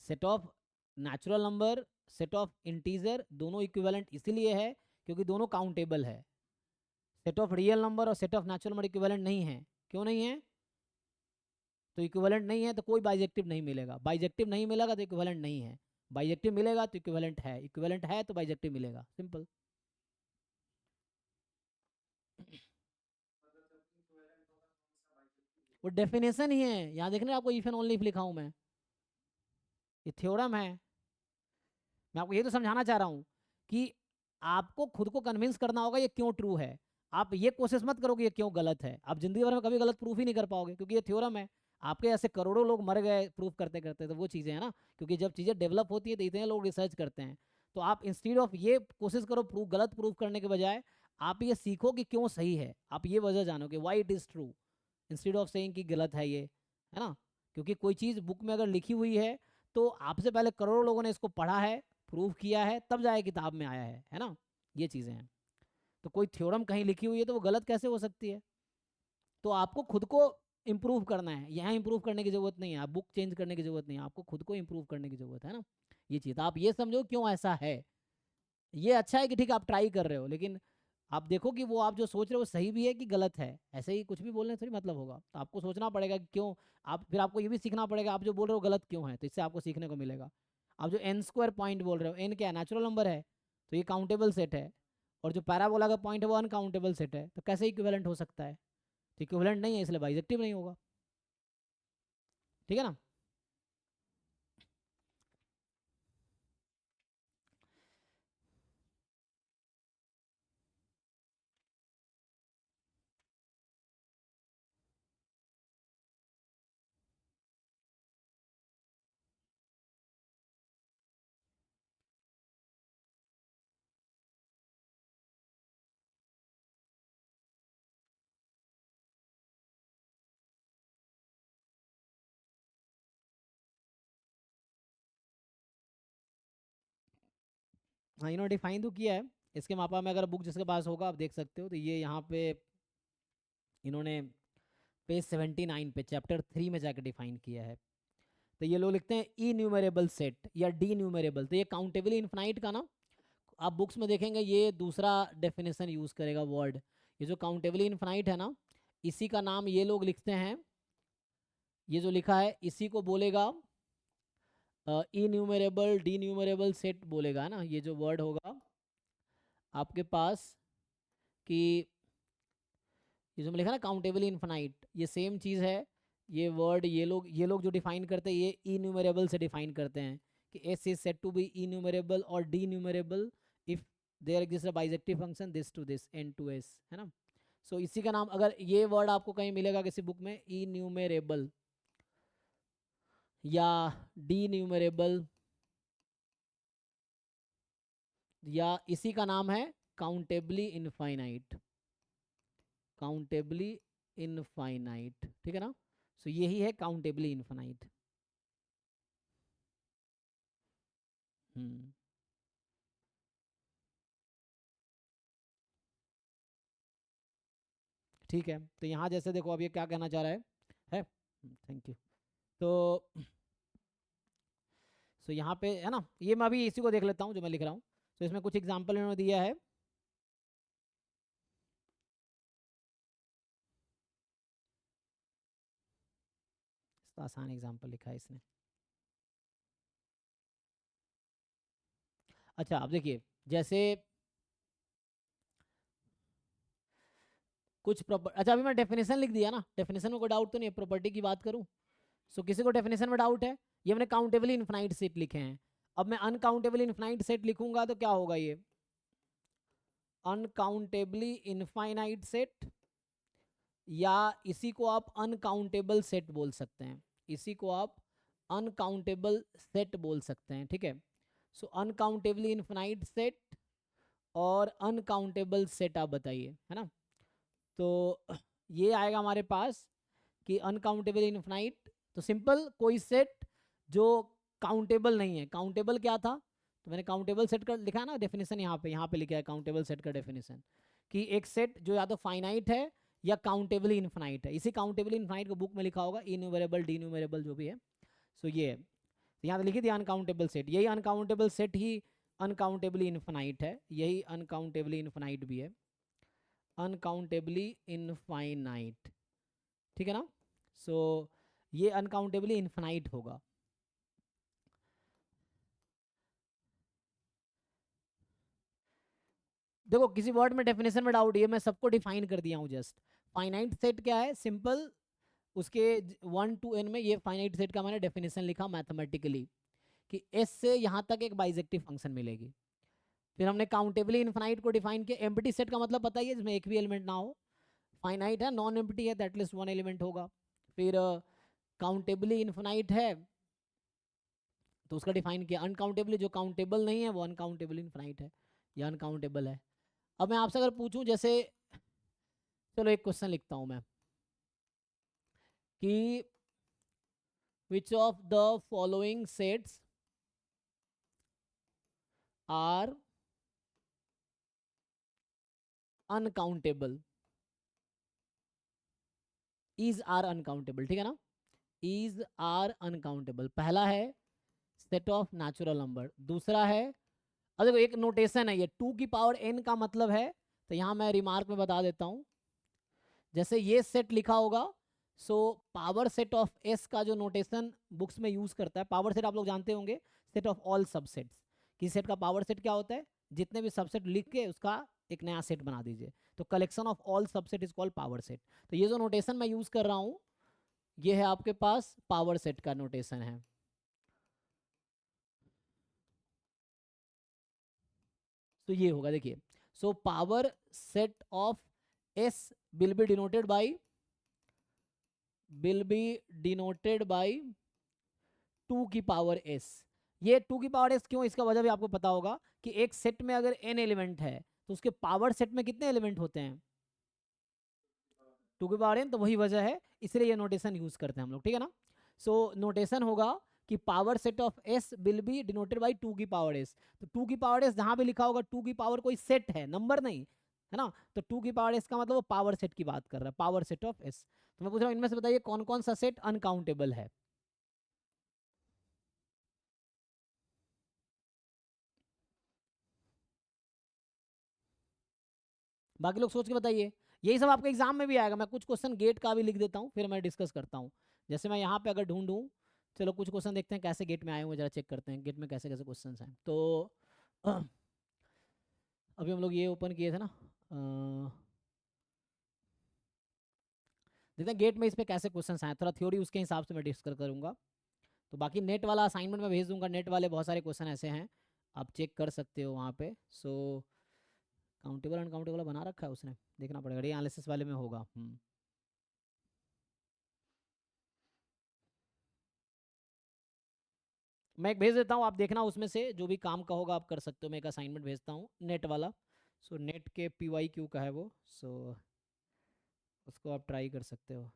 Set of natural number, set of integer, दोनों इक्विवेलेंट इसीलिए है क्योंकि दोनों काउंटेबल है। सेट ऑफ रियल नंबर और set of natural number equivalent नहीं है। क्यों नहीं है? तो इक्विवेलेंट नहीं है तो कोई बाइजेक्टिव नहीं मिलेगा, बाइजेक्टिव नहीं मिलेगा तो इक्विवेलेंट नहीं है, बाइजेक्टिव मिलेगा तो इक्विवेलेंट है, इक्विवेलेंट है तो बाइजेक्टिव मिलेगा, सिंपल। वो डेफिनेशन ही है, यहाँ देखने आपको इफ एंड ओनली इफ लिखा हूं मैं, ये थ्योरम है। मैं आपको ये तो समझाना चाह रहा हूँ कि आपको खुद को कन्विंस करना होगा ये क्यों ट्रू है। आप ये कोशिश मत करो कि ये क्यों गलत है, आप जिंदगी भर में कभी गलत प्रूफ ही नहीं कर पाओगे क्योंकि ये थ्योरम है। आपके ऐसे करोड़ों लोग मर गए प्रूफ करते करते, तो वो चीज़ें हैं ना, क्योंकि जब चीज़ें डेवलप होती है तो इतने लोग रिसर्च करते हैं। तो आप इंस्टीड ऑफ ये कोशिश करो प्रूफ, गलत प्रूफ करने के बजाय आप ये सीखो कि क्यों सही है, आप ये वजह जानो कि why it is true, instead of saying कि गलत है ये, है ना। क्योंकि कोई चीज़ बुक में अगर लिखी हुई है तो आपसे पहले करोड़ों लोगों ने इसको पढ़ा है, प्रूव किया है, तब जाए किताब में आया है ना, ये चीज़ें हैं। तो कोई थ्योरम कहीं लिखी हुई है तो वो गलत कैसे हो सकती है। तो आपको खुद को इम्प्रूव करना है, यहाँ इम्प्रूव करने की ज़रूरत नहीं है, आप बुक चेंज करने की ज़रूरत नहीं है, आपको खुद को इम्प्रूव करने की ज़रूरत है ना। ये चीज़ आप ये समझो क्यों ऐसा है। ये अच्छा है कि ठीक है आप ट्राई कर रहे हो, लेकिन आप देखो कि वो आप जो सोच रहे हो वो सही भी है कि गलत है। ऐसे ही कुछ भी बोलने से थोड़ी मतलब होगा, तो आपको सोचना पड़ेगा कि क्यों। आप फिर आपको ये भी सीखना पड़ेगा आप जो बोल रहे हो गलत क्यों है, तो इससे आपको सीखने को मिलेगा। आप जो एन स्क्वायर पॉइंट बोल रहे हो, एन क्या है, नेचुरल नंबर है, तो ये काउंटेबल सेट है। और जो पैराबोला का पॉइंट है वो अनकाउंटेबल सेट है, तो कैसे इक्विवेलेंट हो सकता है। तो इक्विवेलेंट नहीं है इसलिए बाइजेक्टिव नहीं होगा, ठीक है ना। हाँ इन्होंने डिफाइन तो किया है, इसके मापा में अगर बुक जिसके पास होगा आप देख सकते हो, तो ये यहाँ पे इन्होंने पेज 79 पे चैप्टर 3 में जाकर डिफाइन किया है। तो ये लोग लिखते हैं ई न्यूमरेबल सेट या डी न्यूमरेबल, तो ये काउंटेबली इन्फिनाइट का ना आप बुक्स में देखेंगे ये दूसरा डेफिनेशन यूज़ करेगा वर्ड। ये जो काउंटेबली इन्फिनाइट है ना, इसी का नाम ये लोग लिखते हैं, ये जो लिखा है इसी को बोलेगा ई न्यूमरेबल डी न्यूमरेबल सेट बोलेगा ना, ये जो वर्ड होगा आपके पास कि ये जो मैं लिखा ना काउंटेबली इन्फिनाइट, ये सेम चीज़ है। ये वर्ड ये लोग जो डिफाइन करते हैं ये ई न्यूमरेबल से डिफाइन करते हैं कि S is set to be enumerable और denumerable if there exist a bijective function this to this N to S, है ना। सो इसी का नाम अगर ये वर्ड आपको कहीं मिलेगा किसी बुक में ई न्यूमरेबल या डी न्यूमरेबल, या इसी का नाम है काउंटेबली इनफाइनाइट, काउंटेबली इनफाइनाइट, ठीक है ना। सो यही है काउंटेबली इनफाइनाइट। हम्म ठीक है, तो यहाँ जैसे देखो अब ये क्या कहना चाह रहा है थैंक यू। तो सो यहाँ पे है ना, ये मैं अभी इसी को देख लेता हूँ जो मैं लिख रहा हूँ। तो इसमें कुछ एग्जाम्पल इन्होंने दिया है। इसका आसान एग्जाम्पल लिखा है इसने। अच्छा अब देखिए, जैसे कुछ प्रॉपर, अच्छा अभी मैं डेफिनेशन लिख दिया ना, डेफिनेशन में कोई डाउट तो नहीं है, प्रॉपर्टी की बात करूँ। सो किसी को डेफिनेशन में डाउट है, ये मैंने काउंटेबली इन्फिनाइट सेट लिखे हैं। अब मैं अनकाउंटेबली इन्फिनाइट सेट लिखूंगा तो क्या होगा, ये अनकाउंटेबली इनफाइनाइट सेट, या इसी को आप अनकाउंटेबल सेट बोल सकते हैं, इसी को आप अनकाउंटेबल सेट बोल सकते हैं, ठीक है। सो अनकाउंटेबली इनफिनाइट सेट और अनकाउंटेबल सेट आप बताइए, है ना। तो ये आएगा हमारे पास कि अनकाउंटेबल इनफिनाइट, तो सिंपल कोई सेट जो काउंटेबल नहीं है। काउंटेबल क्या था, तो मैंने काउंटेबल सेट का लिखा है ना डेफिनेशन, यहाँ पे लिखा है काउंटेबल सेट का डेफिनेशन कि एक सेट जो या तो फाइनाइट है या काउंटेबली इन्फिनाइट है। इसी काउंटेबली इन्फिनाइट को बुक में लिखा होगा इन्यूमरेबल डी न्यूमरेबल जो भी है। सो ये है, तो यहाँ तो लिखी थी अनकाउंटेबल सेट, यही अनकाउंटेबल सेट ही अनकाउंटेबली इन्फिनाइट है, यही अनकाउंटेबली इन्फिनाइट भी है, अनकाउंटेबली इनफाइनाइट, ठीक है ना। सो ये अनकाउंटेबली इन्फिनाइट होगा। देखो किसी वर्ड में डेफिनेशन में डाउट, ये मैं सबको डिफाइन कर दिया हूँ जस्ट। फाइनाइट सेट क्या है, सिंपल उसके 1 to n में ये फाइनाइट सेट का मैंने डेफिनेशन लिखा मैथमेटिकली कि एस से यहाँ तक एक बाइजेक्टिव फंक्शन मिलेगी। फिर हमने काउंटेबली इन्फिनाइट को डिफाइन किया, एम्प्टी सेट का मतलब पता ही है जिसमें एक भी एलिमेंट ना हो, फाइनाइट है, नॉन एम्प्टी है, दैट लीस्ट वन एलिमेंट होगा। फिर काउंटेबली इन्फिनाइट है तो उसका डिफाइन किया, अनकाउंटेबली जो काउंटेबल नहीं है वो अनकाउंटेबल इन्फिनाइट है या अनकाउंटेबल है। अब मैं आपसे अगर पूछूं जैसे, चलो एक क्वेश्चन लिखता हूं मैं कि which of the following sets are uncountable, is are uncountable, ठीक है ना, इज आर अनकाउंटेबल। पहला है सेट ऑफ नेचुरल नंबर, दूसरा है, अब देखो एक नोटेशन है ये 2 की पावर n का मतलब है, तो यहां मैं रिमार्क में बता देता हूं, जैसे ये सेट लिखा होगा, सो पावर सेट ऑफ s का जो नोटेशन बुक्स में यूज करता है, पावर सेट आप लोग जानते होंगे, सेट ऑफ ऑल सबसेट्स, किसी सेट का पावर सेट क्या होता है, जितने भी सबसेट लिख के उसका एक नया सेट बना दीजिए, तो collection of all subset is called power set. तो ये जो नोटेशन मैं यूज कर रहा हूं ये है आपके पास पावर सेट का नोटेशन है। तो ये होगा, देखिए, सो power set of s will be denoted by, will be denoted by 2 की पावर s। ये 2 की पावर s क्यों, इसका वजह भी आपको पता होगा कि एक सेट में अगर n एलिमेंट है तो उसके पावर सेट में कितने एलिमेंट होते हैं, 2 की पावर n, तो वही वजह है, इसलिए ये नोटेशन यूज करते हैं हम लोग, ठीक है ना। सो नोटेशन होगा कि power set of s will be denoted by 2 की पावर s, तो 2 की पावर s जहां भी लिखा होगा 2 की पावर कोई सेट है, नंबर नहीं है ना, तो 2 की पावर s का मतलब वो पावर सेट की बात कर रहा है, पावर सेट ऑफ s। तो मैं पूछ रहा हूं इनमें से बताइए कौन कौन सा सेट अनकाउंटेबल है। बाकी लोग सोच के बताइए, यही सब आपके एग्जाम में भी आएगा, मैं कुछ क्वेश्चन गेट का भी लिख देता हूँ फिर मैं डिस्कस करता हूँ। जैसे मैं यहाँ पे अगर ढूंढूं, चलो कुछ क्वेश्चन देखते हैं कैसे गेट में आए हुए, जरा चेक करते हैं गेट में कैसे कैसे क्वेश्चन हैं। तो अभी हम लोग ये ओपन किए थे ना, देखते हैं गेट में इस पे कैसे क्वेश्चन आए, थोड़ा थ्योरी उसके हिसाब से मैं डिस्कस करूंगा। तो बाकी नेट वाला असाइनमेंट में भेज दूंगा, नेट वाले बहुत सारे क्वेश्चन ऐसे हैं आप चेक कर सकते हो वहाँ पे। सो काउंटेबल अनकाउंटेबल बना रखा है उसने, देखना पड़ेगा, एनालिसिस वाले में होगा। मैं एक भेज देता हूँ, आप देखना उसमें से जो भी काम का होगा आप कर सकते हो। मैं एक असाइनमेंट भेजता हूँ नेट वाला, सो नेट के PYQ का है वो, सो उसको आप ट्राई कर सकते हो।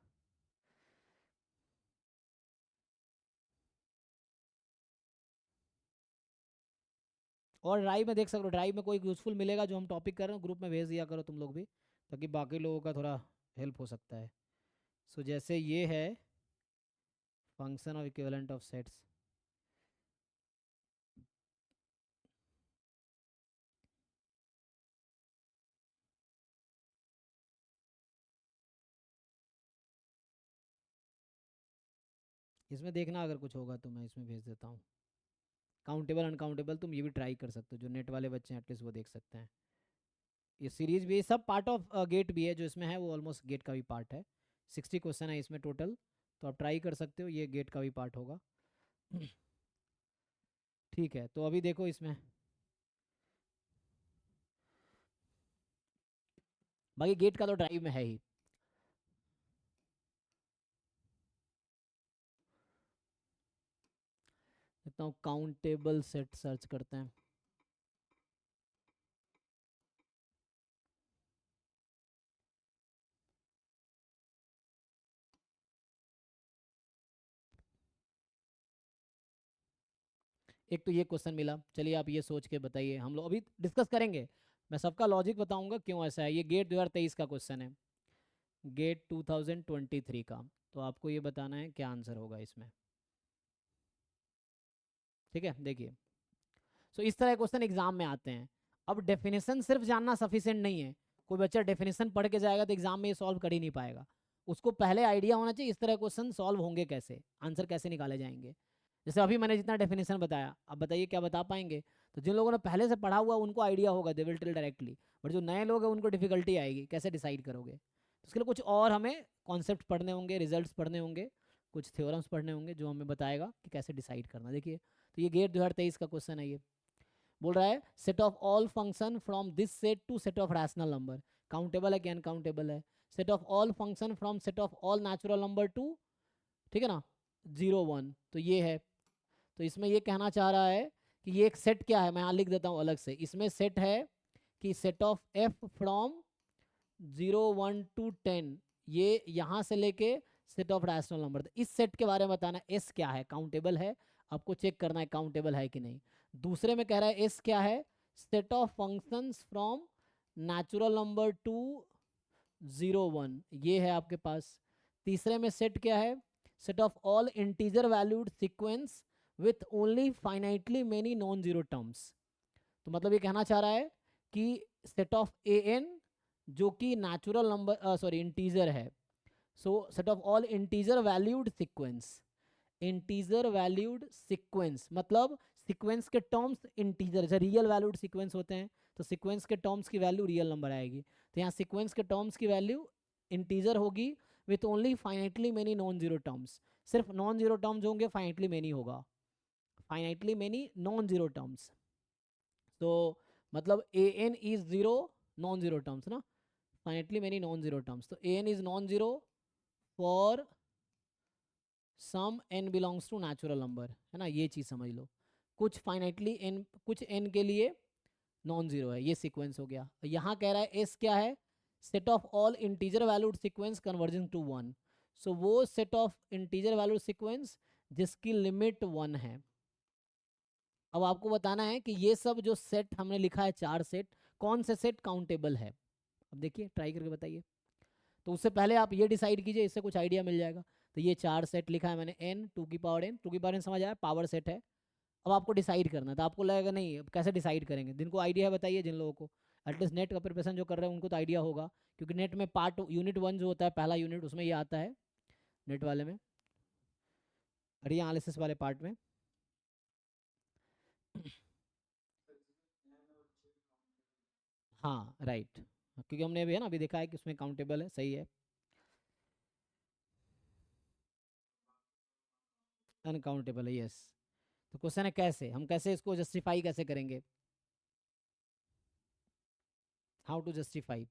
और ड्राइव में देख सकते हो, ड्राइव में कोई यूजफुल मिलेगा जो हम टॉपिक कर रहे हो ग्रुप में भेज दिया करो तुम लोग भी, ताकि बाकी लोगों का थोड़ा हेल्प हो सकता है। सो जैसे ये है function of equivalent of sets, इसमें देखना अगर कुछ होगा तो मैं इसमें भेज देता हूँ। काउंटेबल अनकाउंटेबल तुम ये भी ट्राई कर सकते हो, जो नेट वाले बच्चे हैं एटलीस्ट वो देख सकते हैं। ये सीरीज भी सब पार्ट ऑफ गेट भी है, जो इसमें है वो ऑलमोस्ट गेट का भी पार्ट है। 60 क्वेश्चन है इसमें टोटल, तो आप ट्राई कर सकते हो, ये गेट का भी पार्ट होगा। ठीक है, तो अभी देखो इसमें बाकी गेट का तो ड्राइव में है ही। इतना काउंटेबल सेट सर्च करते हैं। एक तो ये क्वेश्चन मिला, चलिए आप ये सोच के बताइए, हम लोग अभी डिस्कस करेंगे, मैं सबका लॉजिक बताऊंगा क्यों ऐसा है। ये गेट 2023 का क्वेश्चन है, गेट 2023 का, तो आपको ये बताना है क्या आंसर होगा इसमें। ठीक है, देखिए, सो इस तरह क्वेश्चन एग्जाम में आते हैं। अब डेफिनेशन सिर्फ जानना सफिशिएंट नहीं है, कोई बच्चा डेफिनेशन पढ़ के जाएगा तो एग्जाम में ये सॉल्व कर ही नहीं पाएगा, उसको पहले आइडिया होना चाहिए इस तरह क्वेश्चन सॉल्व होंगे कैसे, आंसर कैसे निकाले जाएंगे। जैसे अभी मैंने जितना डेफिनेशन बताया, अब बताइए क्या बता पाएंगे। तो जिन लोगों ने पहले से पढ़ा हुआ उनको आइडिया होगा, they will tell directly, but जो नए लोग हैं उनको डिफिकल्टी आएगी, कैसे डिसाइड करोगे। तो उसके लिए कुछ और हमें कॉन्सेप्ट पढ़ने होंगे, रिजल्ट्स पढ़ने होंगे, कुछ थ्योरम्स पढ़ने होंगे जो हमें बताएगा कि कैसे डिसाइड करना। देखिए, तो ये गेट 2023 का क्वेश्चन है, ये बोल रहा है set of all function from this set to set of rational number, countable है कि अनकाउंटेबल है। Set of all function from set of all natural number to, ठीक है ना, 0 1, तो ये है। तो इसमें ये कहना चाह रहा है कि ये एक सेट क्या है, मैं यहाँ लिख देता हूँ अलग से। इसमें सेट है कि set of F from 0 1 to 10, ये यहाँ से लेके सेट ऑफ रैशनल नंबर। तो इस सेट के बारे में बताना एस क्या है, काउंटेबल है, आपको चेक करना है काउंटेबल है कि नहीं। दूसरे में कह रहा है एस क्या है, set of functions from natural number to 0 1, ये है आपके पास। तीसरे में सेट क्या है, set of all integer valued sequence with only finitely many non zero terms. तो मतलब ये कहना चाह रहा है कि सेट ऑफ ए एन जो कि नेचुरल नंबर सॉरी इंटीजर है, सो set of all integer valued sequence. Integer valued sequence मतलब सीक्वेंस के टर्म्स इंटीजर, जैसे रियल वैल्यूड सीक्वेंस होते हैं तो सीक्वेंस के टर्म्स की वैल्यू रियल नंबर आएगी, तो यहाँ सीक्वेंस के टर्म्स की वैल्यू इंटीजर होगी with only finitely many non zero terms. सिर्फ नॉन जीरो टर्म्स होंगे, फाइनाइटली मेनी होगा, finitely many non zero terms. तो मतलब A N is zero non zero terms ना, finitely many non zero terms. तो A N is non zero for some N belongs to natural number, है ना, ये चीज़ समझ लो। कुछ फाइनाइटली एन, कुछ एन के लिए नॉन जीरो है, ये सीक्वेंस हो गया। यहाँ कह रहा है एस क्या है, set of all integer valued sequence converging to 1। So वो set of integer valued sequence जिसकी लिमिट 1 है। अब आपको बताना है कि ये सब जो सेट हमने लिखा है, 4 सेट, कौन से सेट काउंटेबल है। अब देखिए ट्राई करके बताइए। तो उससे पहले आप ये डिसाइड कीजिए, इससे कुछ आइडिया मिल जाएगा। तो ये 4 सेट लिखा है मैंने, n 2 की पावर n, 2 की पावर n समझ आया, पावर सेट है। अब आपको डिसाइड करना है, तो आपको लगेगा नहीं अब कैसे डिसाइड करेंगे, जिनको आइडिया है बताइए, जिन लोगों को एटलीस्ट नेट का प्रिपरेशन जो कर रहे हैं उनको तो आइडिया होगा, क्योंकि नेट में पार्ट यूनिट 1 जो होता है, पहला यूनिट, उसमें ये आता है नेट वाले में, एनालिसिस वाले पार्ट में। हाँ राइट, क्योंकि हमने अभी है ना, अभी देखा है कि उसमें काउंटेबल है, सही है। अनकाउंटेबल है, यस। तो क्वेश्चन है कैसे, हम कैसे इसको जस्टिफाई कैसे करेंगे, हाउ टू जस्टिफाई।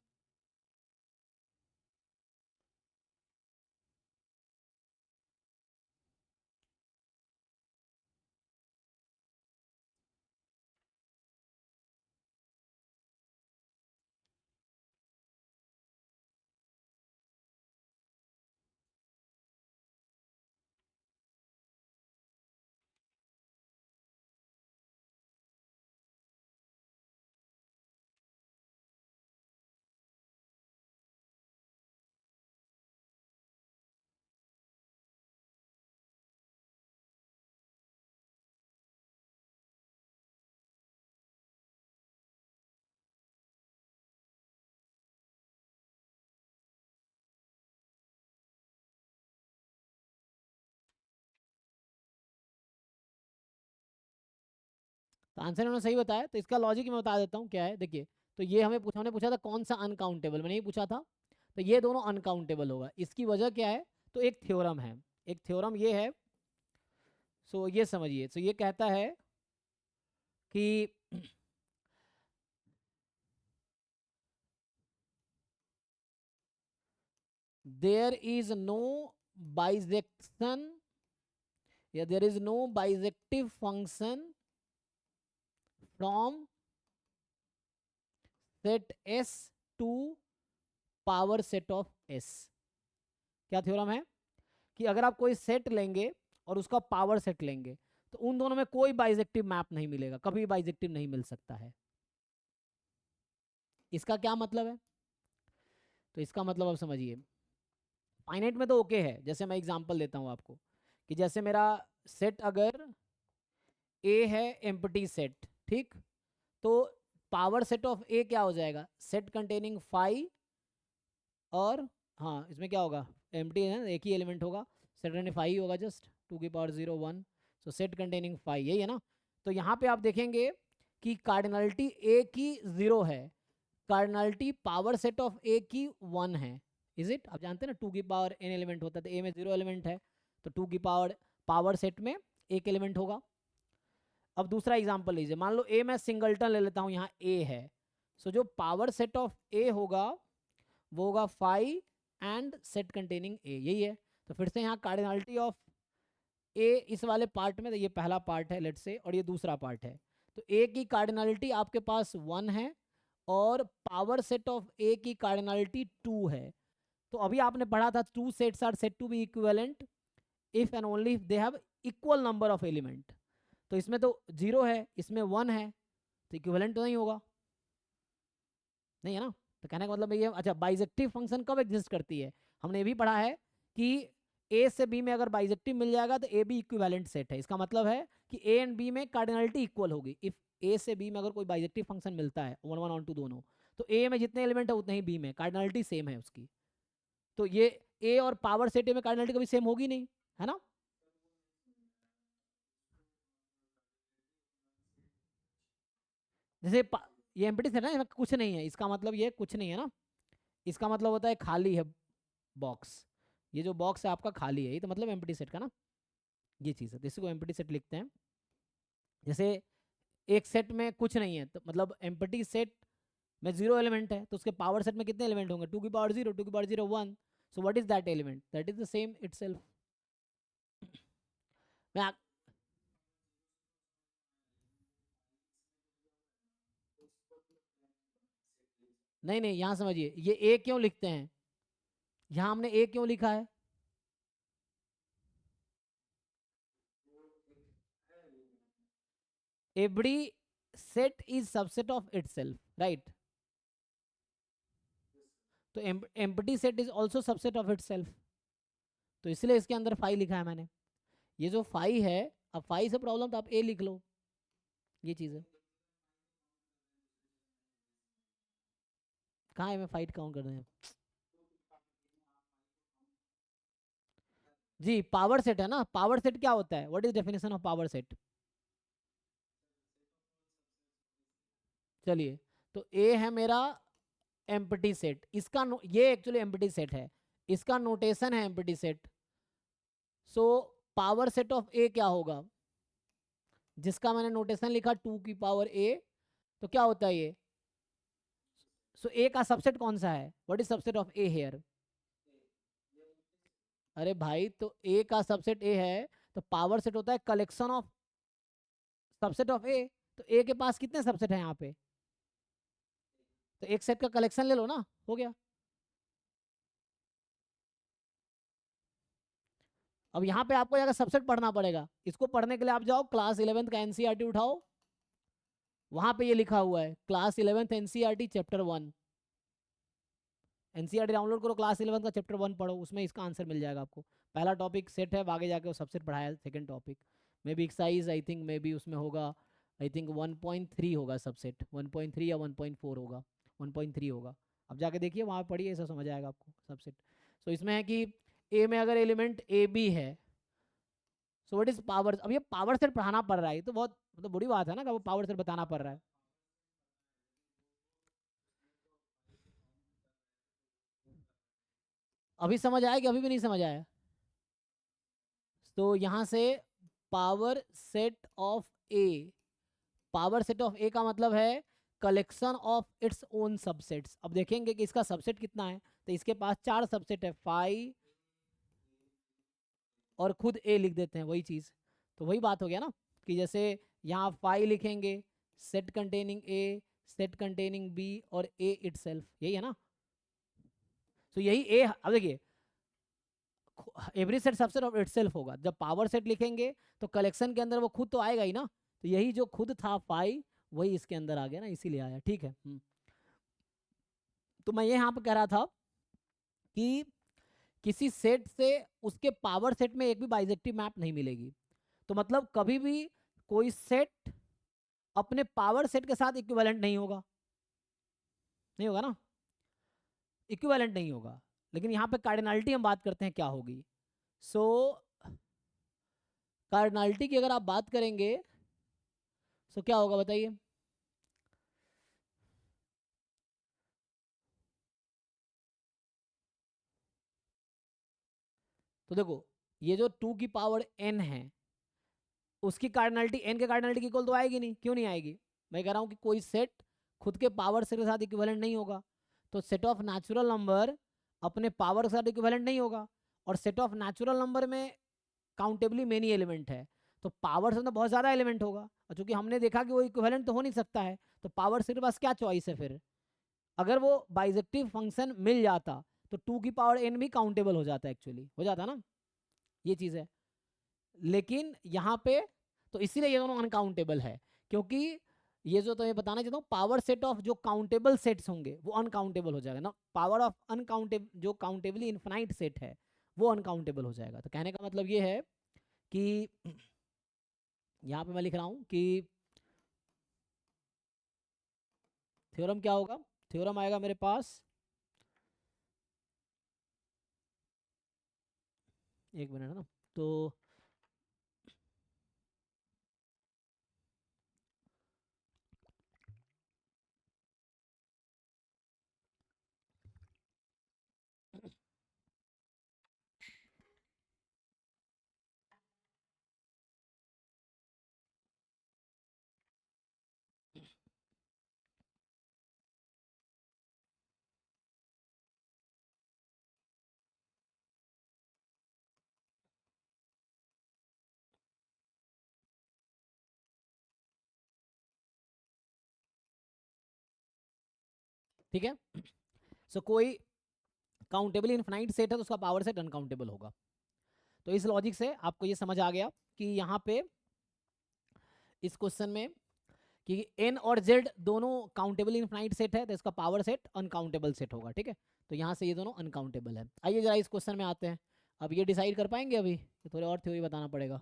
तो आंसर उन्होंने सही बताया, तो इसका लॉजिक मैं बता देता हूँ क्या है, देखिए। तो ये हमें पूछा, हमने पूछा था कौन सा अनकाउंटेबल, मैंने ये पूछा था, तो ये दोनों अनकाउंटेबल होगा। इसकी वजह क्या है, तो एक थ्योरम है, एक थ्योरम ये है। सो ये समझिए, सो ये कहता है कि देयर इज नो बाइजेक्शन या there is no bijective function from set S to power set of S. क्या थ्योरम है कि अगर आप कोई सेट लेंगे और उसका पावर सेट लेंगे तो उन दोनों में कोई बाइजेक्टिव मैप नहीं मिलेगा, कभी बाइजेक्टिव नहीं मिल सकता है। इसका क्या मतलब है, तो इसका मतलब आप समझिए, फाइनाइट में तो ओके है, जैसे मैं एग्जांपल देता हूं आपको, कि जैसे मेरा सेट अगर ए है एम्प्टी सेट, ठीक, तो पावर सेट ऑफ ए क्या हो जाएगा, सेट कंटेनिंग 5 और, हाँ इसमें क्या होगा, एम्प्टी है ना, एक ही एलिमेंट होगा, सेट कंटेनिंग 5 होगा, जस्ट 2 की पावर 0 1, सो सेट कंटेनिंग 5, यही है ना। तो यहाँ पे आप देखेंगे कि कार्डिनलिटी ए की 0 है, कार्डिनलिटी पावर सेट ऑफ ए की 1 है, इज इट। आप जानते हैं ना 2 की पावर n एलिमेंट होता है, तो ए में 0 एलिमेंट है, तो 2 की पावर पावर सेट में एक एलिमेंट होगा। अब दूसरा एग्जांपल लीजिए, मान लो ए मैं सिंगलटन ले लेता हूँ, यहाँ ए है, सो जो पावर सेट ऑफ ए होगा वो होगा 5 एंड सेट कंटेनिंग ए, यही है। तो फिर से यहाँ कार्डिनलिटी ऑफ ए इस वाले पार्ट में, तो ये पहला पार्ट है लेट्स से, और ये दूसरा पार्ट है, तो ए की कार्डिनलिटी आपके पास 1 है और पावर सेट ऑफ ए की कार्डिनलिटी 2 है। तो अभी आपने पढ़ा था two sets are said to be equivalent if and only if they have equal number of element. तो इसमें तो 0 है, इसमें 1 है, तो इक्विवेलेंट तो नहीं होगा, नहीं है ना। तो कहने का मतलब ये, अच्छा बाइजेक्टिव फंक्शन कब एग्जिस्ट करती है, हमने ये भी पढ़ा है कि ए से बी में अगर बाइजेक्टिव मिल जाएगा तो ए बी इक्विवेलेंट सेट है। इसका मतलब है कि ए एंड बी में कार्डिनलिटी इक्वल होगी। इफ ए से बी में अगर कोई बाइजेक्टिव फंक्शन मिलता है 1 1 ऑन 2 दोनों, तो ए में जितने एलिमेंट है उतने ही बी में, कार्डिनलिटी सेम है उसकी। तो ये ए और पावर सेट ए में कार्डिनलिटी कभी सेम होगी नहीं, है ना। जैसे ये एम्प्टी सेट है ना, कुछ नहीं है, इसका मतलब ये कुछ नहीं है ना, इसका मतलब होता है खाली है बॉक्स। ये जो बॉक्स है आपका खाली है, ये तो मतलब एम्प्टी सेट का ना, ये चीज़ है, तो इसी को एम्प्टी सेट लिखते हैं। जैसे एक सेट में कुछ नहीं है, तो मतलब एम्प्टी सेट में 0 एलिमेंट है, तो उसके पावर सेट में कितने एलिमेंट होंगे, 2 की पावर 0, 2 की power 0 1। So what is that element, that is the same itself. मैं नहीं नहीं, यहाँ समझिए, ये ए क्यों लिखते हैं, यहाँ हमने ए क्यों लिखा है, every set is subset of itself, right. तो empty set is also subset of itself, तो इसलिए इसके अंदर फाई लिखा है मैंने। ये जो फाई है, अब फाई से प्रॉब्लम तो आप ए लिख लो, ये चीज़ है। कहाँ है, मैं फाइट काउंट कर रहे हैं जी, पावर सेट है ना। पावर सेट क्या होता है, what is definition of power set, चलिए। तो ए है मेरा एम्प्टी सेट, इसका ये एक्चुअली एम्प्टी सेट है, इसका नोटेशन है empty set. So power set of A क्या होगा, जिसका मैंने नोटेशन लिखा 2 की पावर ए, तो क्या होता है ये। सो ए का सबसेट कौन सा है, what is subset of A here. अरे भाई, तो ए का सबसेट ए है, तो पावर सेट होता है कलेक्शन ऑफ सबसेट ऑफ ए। तो ए के पास कितने सबसेट हैं यहाँ पे, तो एक सेट का कलेक्शन ले लो ना, हो गया। अब यहाँ पे आपको जाकर सबसेट पढ़ना पड़ेगा, इसको पढ़ने के लिए आप जाओ क्लास 11th का एनसीईआरटी उठाओ, वहां पे ये लिखा हुआ है class 11th NCERT chapter 1। NCERT download करो, क्लास 11th का चैप्टर 1 पढ़ो, उसमें इसका आंसर मिल जाएगा आपको। पहला टॉपिक सेट है, आगे जाके वो सबसेट पढ़ाया है, second topic may be exercise I think may be उसमें होगा, आई थिंक 1.3 होगा सबसेट, 1.3 या 1.4 होगा, 1.3 होगा। अब जाके देखिए वहाँ पे पढ़िए, ऐसा समझ आएगा आपको सबसेट। सो इसमें है कि ए में अगर एलिमेंट ए बी है, सो व्हाट इज पावर। अब ये पावर सेट पढ़ाना पड़ रहा है, ये तो बहुत मतलब बुरी बात है ना कि वो पावर सेट बताना पड़ रहा है। अभी समझ आया कि अभी भी नहीं समझ आया। तो यहाँ से power set of A, power set of A का मतलब है collection of its own subsets. अब देखेंगे कि इसका सबसेट कितना है, तो इसके पास 4 सबसेट है, फाई और खुद ए लिख देते हैं, वही चीज़। तो वही बात हो गया ना, कि जैसे यहाँ फाई लिखेंगे, set containing A, set containing B और ए इटसेल्फ, यही है ना। तो यही ए, अब देखिए every set subset of itself होगा। जब पावर सेट लिखेंगे तो कलेक्शन के अंदर वो खुद तो आएगा ही ना, तो यही जो खुद था फाई, वही इसके अंदर आ गया ना, इसीलिए आया, ठीक है। तो मैं ये यहाँ पे कह रहा था कि किसी सेट से उसके पावर सेट में एक भी बाइजेक्टिव मैप नहीं मिलेगी। तो मतलब कभी भी कोई सेट अपने पावर सेट के साथ इक्विवेलेंट नहीं होगा, नहीं होगा ना, इक्विवेलेंट नहीं होगा। लेकिन यहाँ पे कार्डिनलिटी हम बात करते हैं क्या होगी। सो कार्डिनलिटी की अगर आप बात करेंगे, सो क्या होगा बताइए। तो देखो, ये जो 2 की पावर n है, उसकी कार्डिनलिटी n के कार्डिनलिटी की इक्वल तो आएगी नहीं, क्यों नहीं आएगी। मैं कह रहा हूँ कि कोई सेट खुद के पावर सेट के साथ इक्विवेलेंट नहीं होगा, तो सेट ऑफ नेचुरल नंबर अपने पावर के साथ इक्विवेलेंट नहीं होगा। और सेट ऑफ नेचुरल नंबर में काउंटेबली मेनी एलिमेंट है, तो पावर से तो बहुत ज़्यादा एलिमेंट होगा, और चूंकि हमने देखा कि वो इक्विवेलेंट तो हो नहीं सकता है, तो पावर से के पास क्या चॉइस है फिर? अगर वो बाइजेक्टिव फंक्शन मिल जाता तो 2 की पावर n भी काउंटेबल हो जाता, एक्चुअली हो जाता ना, ये चीज़ है। लेकिन यहाँ पे तो इसीलिए ये दोनों अनकाउंटेबल है, क्योंकि ये जो तुम्हें बताना चाहता हूँ, पावर सेट ऑफ जो काउंटेबल सेट्स होंगे वो अनकाउंटेबल हो जाएगा ना, पावर ऑफ अनकाउंटेबल जो काउंटेबली इन्फिनाइट सेट है वो अनकाउंटेबल हो जाएगा। तो कहने का मतलब ये है कि यहाँ पे मैं लिख रहा हूँ कि थ्योरम क्या होगा, थ्योरम आएगा मेरे पास, एक मिनट है ना, तो ठीक है। सो कोई काउंटेबल इनफाइनाइट सेट है तो उसका पावर सेट अनकाउंटेबल होगा। तो इस लॉजिक से आपको ये समझ आ गया कि यहाँ पे इस क्वेश्चन में कि n और z दोनों काउंटेबल इनफाइनाइट सेट है तो इसका पावर सेट अनकाउंटेबल सेट होगा। ठीक है, तो यहाँ से ये दोनों अनकाउंटेबल है। आइए जरा इस क्वेश्चन में आते हैं। अब ये डिसाइड कर पाएंगे अभी, ये थोड़े और थ्योरी बताना पड़ेगा।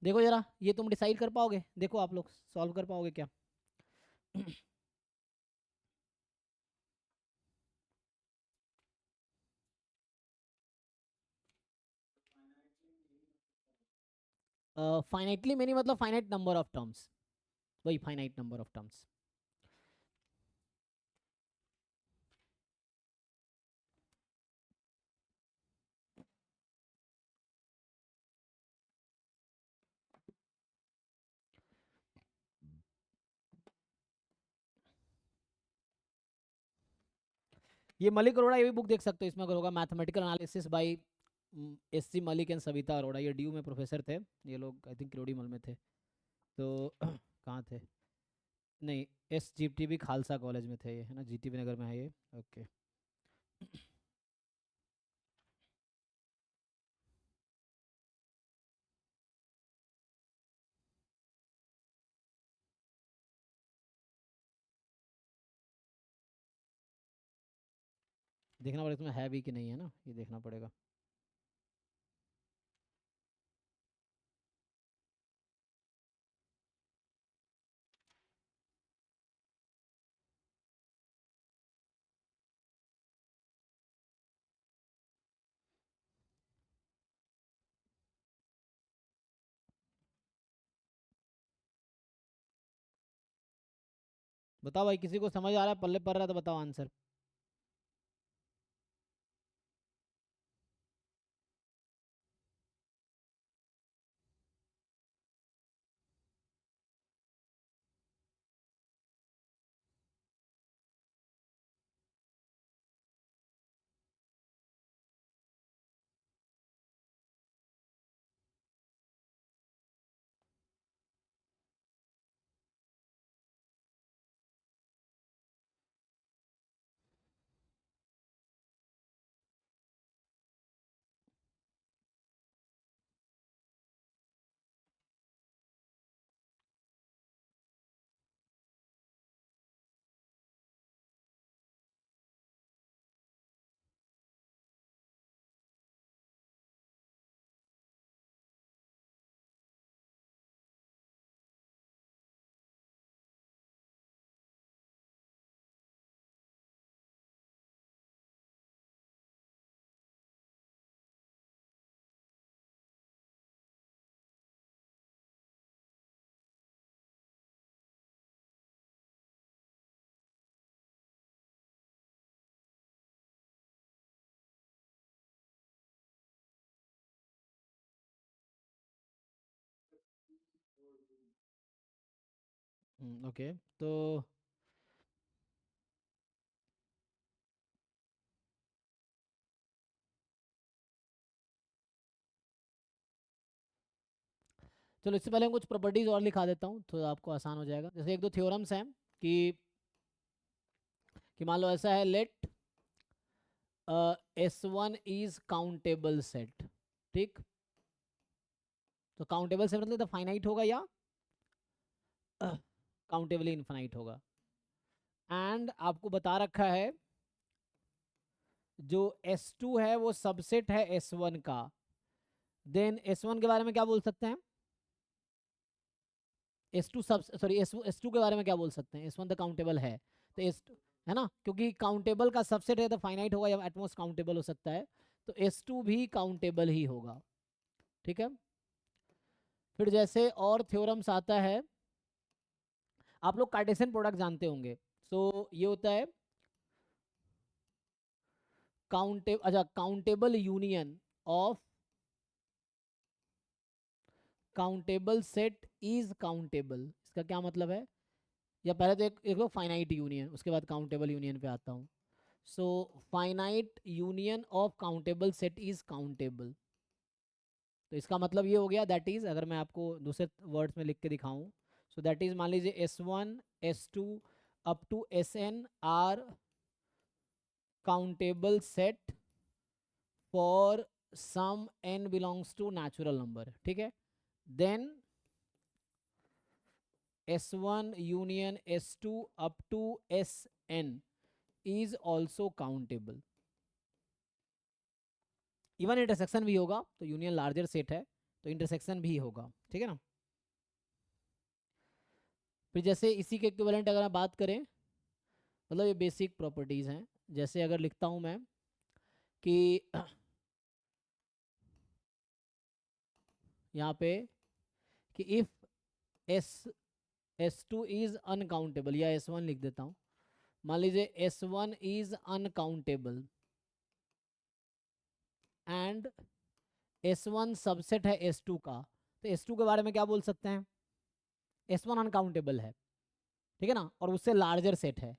देखो जरा, ये तुम डिसाइड कर पाओगे? देखो आप लोग सॉल्व कर पाओगे क्या? फाइनाइटली मेनी मतलब फाइनाइट नंबर ऑफ टर्म्स, वही फाइनाइट नंबर ऑफ टर्म्स। ये मलिक अरोड़ा, ये भी बुक देख सकते हो, इसमें अगर होगा mathematical analysis bye S C Malik and Savita Arora, ये DU में प्रोफेसर थे, ये लोग आई थिंक क्रोडीमल में थे। तो कहाँ थे? नहीं, SGTB खालसा कॉलेज में थे ये, है ना, GTB नगर में है ये। ओके, देखना पड़ेगा इसमें है भी कि नहीं, है ना, ये देखना पड़ेगा। बताओ भाई, किसी को समझ आ रहा है, पल्ले पड़ रहा है तो बताओ आंसर। ओके, तो चलो इससे पहले हम कुछ प्रॉपर्टीज और लिखा देता हूँ तो आपको आसान हो जाएगा। जैसे एक दो थ्योरम्स हैं कि मान लो ऐसा है, late S1 is countable set. ठीक, तो काउंटेबल सेट मतलब फाइनाइट होगा या काउंटेबली इनफाइनाइट होगा। एंड आपको बता रखा है जो S2 है वो सबसेट है S1 का। देन S1 के बारे में क्या बोल सकते हैं, S2 सब सॉरी S2 के बारे में क्या बोल सकते हैं, S1 तो काउंटेबल है, तो S2 है ना, क्योंकि काउंटेबल का सबसेट है तो फाइनाइट होगा या एटमोस्ट काउंटेबल हो सकता है, तो S2 भी काउंटेबल ही होगा। ठीक है, फिर जैसे और थ्योरम्स आता है, आप लोग कार्टेशियन प्रोडक्ट जानते होंगे। सो ये होता है countable union of countable set is countable. इसका क्या मतलब है, या पहले तो एक लो फाइनाइट यूनियन, उसके बाद काउंटेबल यूनियन पे आता हूँ। So finite union of countable set is countable. तो इसका मतलब ये हो गया, दैट इज, अगर मैं आपको दूसरे वर्ड्स में लिख के दिखाऊं, सो दैट इज, मान लीजिए S1 S2 up to Sn are countable set for some n belongs to natural number. ठीक है, then S1 union S2 up to Sn is also countable. Even intersection भी होगा, तो यूनियन लार्जर सेट है तो intersection भी होगा। ठीक है ना। फिर जैसे इसी के इक्विवेलेंट अगर आप बात करें, मतलब ये बेसिक प्रॉपर्टीज हैं। जैसे अगर लिखता हूं मैं कि यहाँ पे कि इफ S2 इज अनकाउंटेबल, या S1 लिख देता हूँ, मान लीजिए S1 is uncountable and S1 subset है S2 का, तो S2 के बारे में क्या बोल सकते हैं, S1 अनकाउंटेबल है, ठीक है ना, और उससे लार्जर सेट है,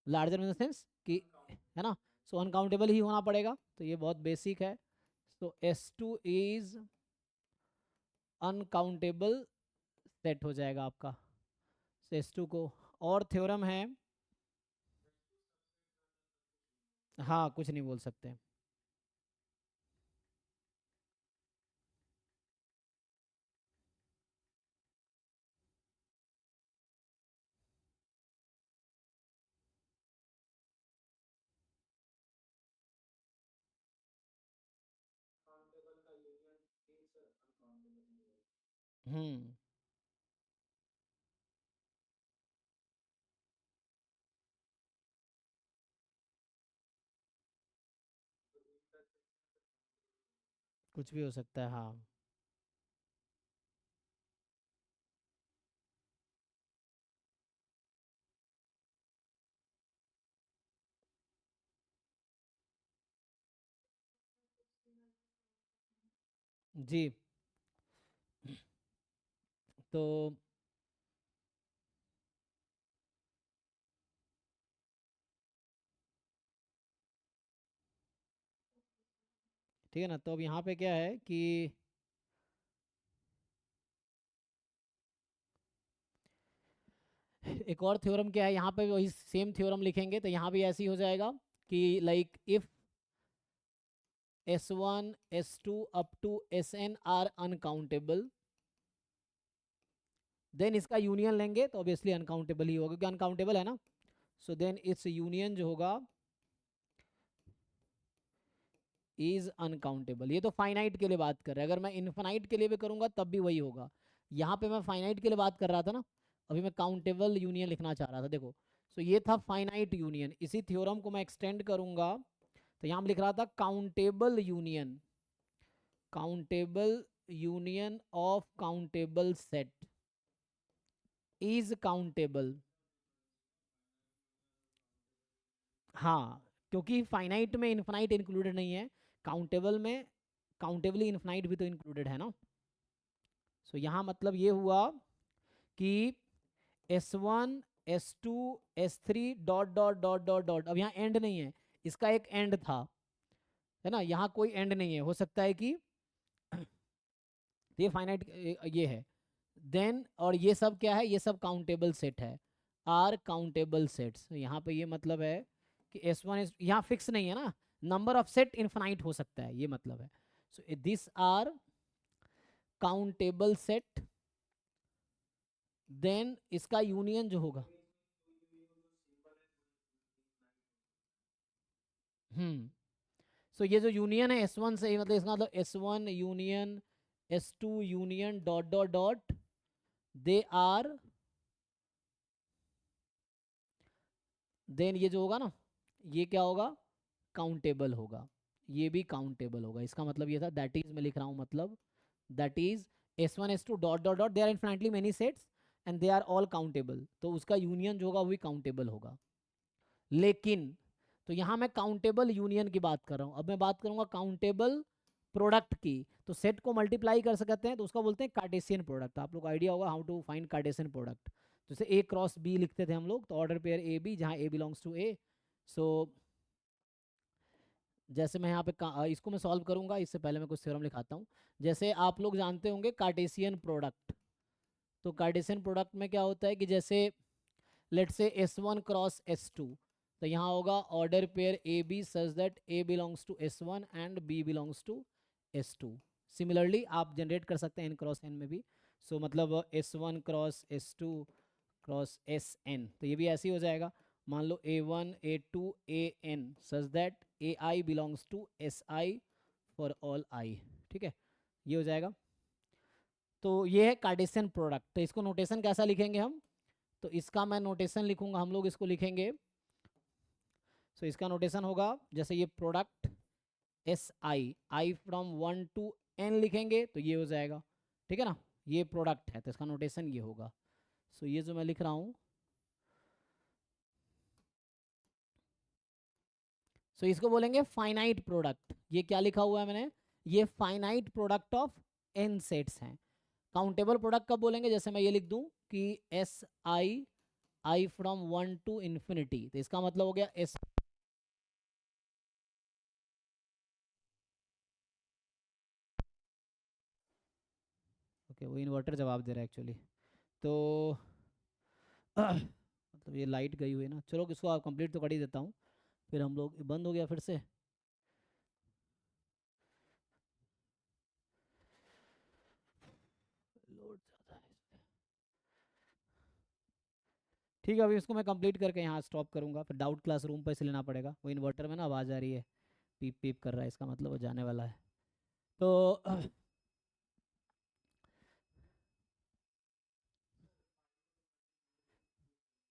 लार्जर इन द सेंस कि, है ना, सो अनकाउंटेबल ही होना पड़ेगा, तो ये बहुत बेसिक है। सो S2 इज अनकाउंटेबल सेट हो जाएगा आपका S2 को। और थ्योरम है, हाँ कुछ नहीं बोल सकते। हम्म, कुछ भी हो सकता है, हाँ। जी, तो ठीक है ना, तो अब यहाँ पे क्या है कि एक और थ्योरम क्या है, यहाँ पे वही सेम थ्योरम लिखेंगे तो यहाँ भी ऐसे ही हो जाएगा कि like if S1 S2 up to Sn are uncountable, then इसका यूनियन लेंगे तो ऑब्वियसली अनकाउंटेबल ही होगा क्योंकि अनकाउंटेबल है ना। सो देन इट्स यूनियन जो होगा इज अनकाउंटेबल। ये तो फाइनाइट के लिए बात कर रहे हैं, अगर मैं इनफाइनाइट के लिए भी करूंगा तब भी वही होगा। यहाँ पे मैं फाइनाइट के लिए बात कर रहा था ना, अभी मैं काउंटेबल यूनियन लिखना चाह रहा था, देखो। सो ये था फाइनाइट यूनियन, इसी थ्योरम को मैं एक्सटेंड करूंगा तो यहाँ लिख रहा था countable union, countable union of countable set is countable. हाँ, क्योंकि फाइनाइट में इनफाइनाइट इंक्लूडेड नहीं है, काउंटेबल में काउंटेबली इनफाइनाइट भी तो इंक्लूडेड है ना। सो यहाँ मतलब ये हुआ कि S1 S2 S3 dot dot dot dot dot, अब यहाँ एंड नहीं है, इसका एक एंड था, है ना, यहाँ कोई एंड नहीं है, हो सकता है कि तो ये फाइनाइट ये है। देन और ये सब क्या है, ये सब काउंटेबल सेट है, आर काउंटेबल सेट्स। यहाँ पे ये मतलब है कि S1 इज यहाँ फिक्स नहीं है ना, नंबर ऑफ सेट इन्फिनाइट हो सकता है, ये मतलब है। So this are countable set. Then इसका यूनियन जो होगा, सो ये जो यूनियन है S1 से, मतलब इसका मतलब S1 union S2 union dot dot dot, they are, then ये जो होगा ना, ये क्या होगा, काउंटेबल होगा, ये भी काउंटेबल होगा। इसका मतलब ये था, दैट इज मैं लिख रहा हूँ मतलब, that is S1 S2 dot dot dot, they are infinitely many sets and they are all countable, तो उसका यूनियन जो होगा वो भी काउंटेबल होगा। लेकिन तो यहाँ मैं काउंटेबल यूनियन की बात कर रहा हूँ, अब मैं बात करूंगा काउंटेबल प्रोडक्ट की। तो सेट को मल्टीप्लाई कर सकते हैं तो उसका बोलते हैं कार्टेशियन प्रोडक्ट। आप लोग को आइडिया होगा how to find Cartesian product. जैसे A क्रॉस B लिखते थे हम लोग, तो ऑर्डर पेयर ए बी, जहाँ A belongs to A। So जैसे मैं यहाँ पे इसको मैं सॉल्व करूंगा, इससे पहले मैं कुछ थ्योरम लिखाता हूँ। जैसे आप लोग जानते होंगे कार्टेशियन प्रोडक्ट, तो कार्टेशियन प्रोडक्ट में क्या होता है कि जैसे लेट से S1 क्रॉस S2, तो यहाँ होगा order pair A B such that A belongs to S1 and B belongs to S2। Similarly आप जनरेट कर सकते हैं n क्रॉस n में भी। सो मतलब S1 cross S2 cross SN, तो ये भी ऐसे ही हो जाएगा। मान लो A1 A2 AN such that AI belongs to SI for all I, ठीक है, ये हो जाएगा। तो ये है कार्टेशियन प्रोडक्ट। तो इसको नोटेशन कैसा लिखेंगे हम, तो इसका मैं नोटेशन लिखूंगा, हम लोग इसको लिखेंगे, सो इसका नोटेशन होगा जैसे ये product SI from 1 to N लिखेंगे तो ये हो जाएगा, ठीक है ना, ये प्रोडक्ट है तो इसका नोटेशन ये होगा। सो ये जो मैं लिख रहा हूँ, सो इसको बोलेंगे फाइनाइट प्रोडक्ट। ये क्या लिखा हुआ है मैंने, ये finite product of N sets हैं। काउंटेबल प्रोडक्ट कब बोलेंगे, जैसे मैं ये लिख दूं कि I फ्रॉम 1 to infinity, तो इसका मतलब हो गया S। ओके, वो इन्वर्टर जवाब दे रहा है एक्चुअली। तो मतलब ये लाइट गई हुई है ना, चलो इसको आप कंप्लीट तो कर ही देता हूँ, फिर हम लोग बंद हो गया फिर से। लोड ज़्यादा है, ठीक है, अभी इसको मैं कंप्लीट करके यहाँ स्टॉप करूँगा, फिर डाउट क्लास रूम पर से लेना पड़ेगा। वो इन्वर्टर में ना आवाज़ आ रही है, पीप पीप कर रहा है, इसका मतलब वो जाने वाला है। तो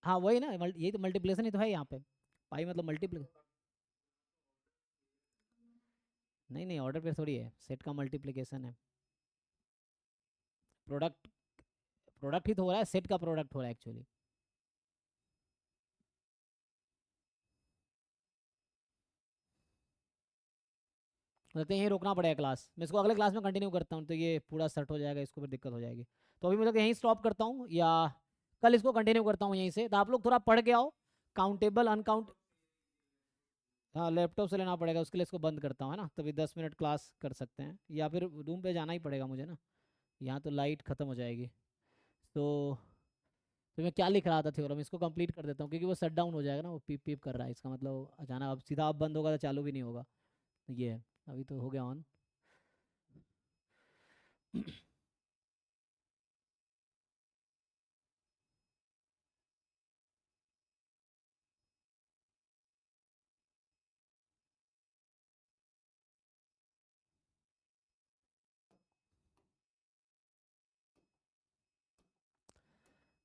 हाँ वही ना, यही तो मल्टीप्लिकेशन ही तो है यहाँ पे, पाई मतलब मल्टीप्लिक, नहीं नहीं ऑर्डर पे थोड़ी है, सेट का मल्टीप्लिकेशन है। प्रोडक्ट, प्रोडक्ट ही तो हो रहा है, सेट का प्रोडक्ट हो रहा है एक्चुअली। लगता है यहीं रोकना पड़ेगा क्लास, मैं इसको अगले क्लास में कंटिन्यू करता हूँ, तो ये पूरा सेट हो जाएगा, इसको फिर दिक्कत हो जाएगी। तो अभी मतलब यहीं स्टॉप करता हूँ, या कल इसको कंटिन्यू करता हूँ यहीं से। तो आप लोग थोड़ा पढ़ के आओ, काउंटेबल अनकाउंट, हाँ लैपटॉप से लेना पड़ेगा, उसके लिए इसको बंद करता हूँ, है ना, तभी 10 मिनट क्लास कर सकते हैं, या फिर रूम पे जाना ही पड़ेगा मुझे ना, यहाँ तो लाइट ख़त्म हो जाएगी। तो मैं क्या लिख रहा था थ्योरम, इसको कंप्लीट कर देता हूँ, क्योंकि वो शट डाउन हो जाएगा ना, वो पीप पीप कर रहा है, इसका मतलब अचानक अब सीधा अब बंद होगा तो चालू भी नहीं होगा। ये है, अभी तो हो गया ऑन।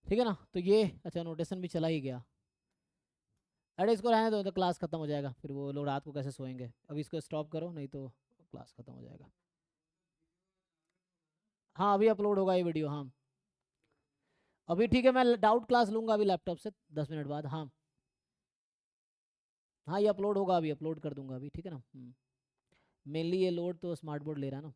ठीक है ना, तो ये अच्छा नोटेशन भी चला ही गया। अरे इसको रहने दो, तो क्लास खत्म हो जाएगा, फिर वो लोग रात को कैसे सोएंगे। अभी इसको स्टॉप करो, नहीं तो क्लास खत्म हो जाएगा। हाँ अभी अपलोड होगा ये वीडियो, हाँ अभी ठीक है, मैं डाउट क्लास लूँगा अभी लैपटॉप से 10 मिनट बाद। हाँ हाँ ये अपलोड होगा, अभी अपलोड कर दूंगा अभी, ठीक है ना। मेनली ये लोड तो स्मार्ट बोर्ड ले रहा है ना।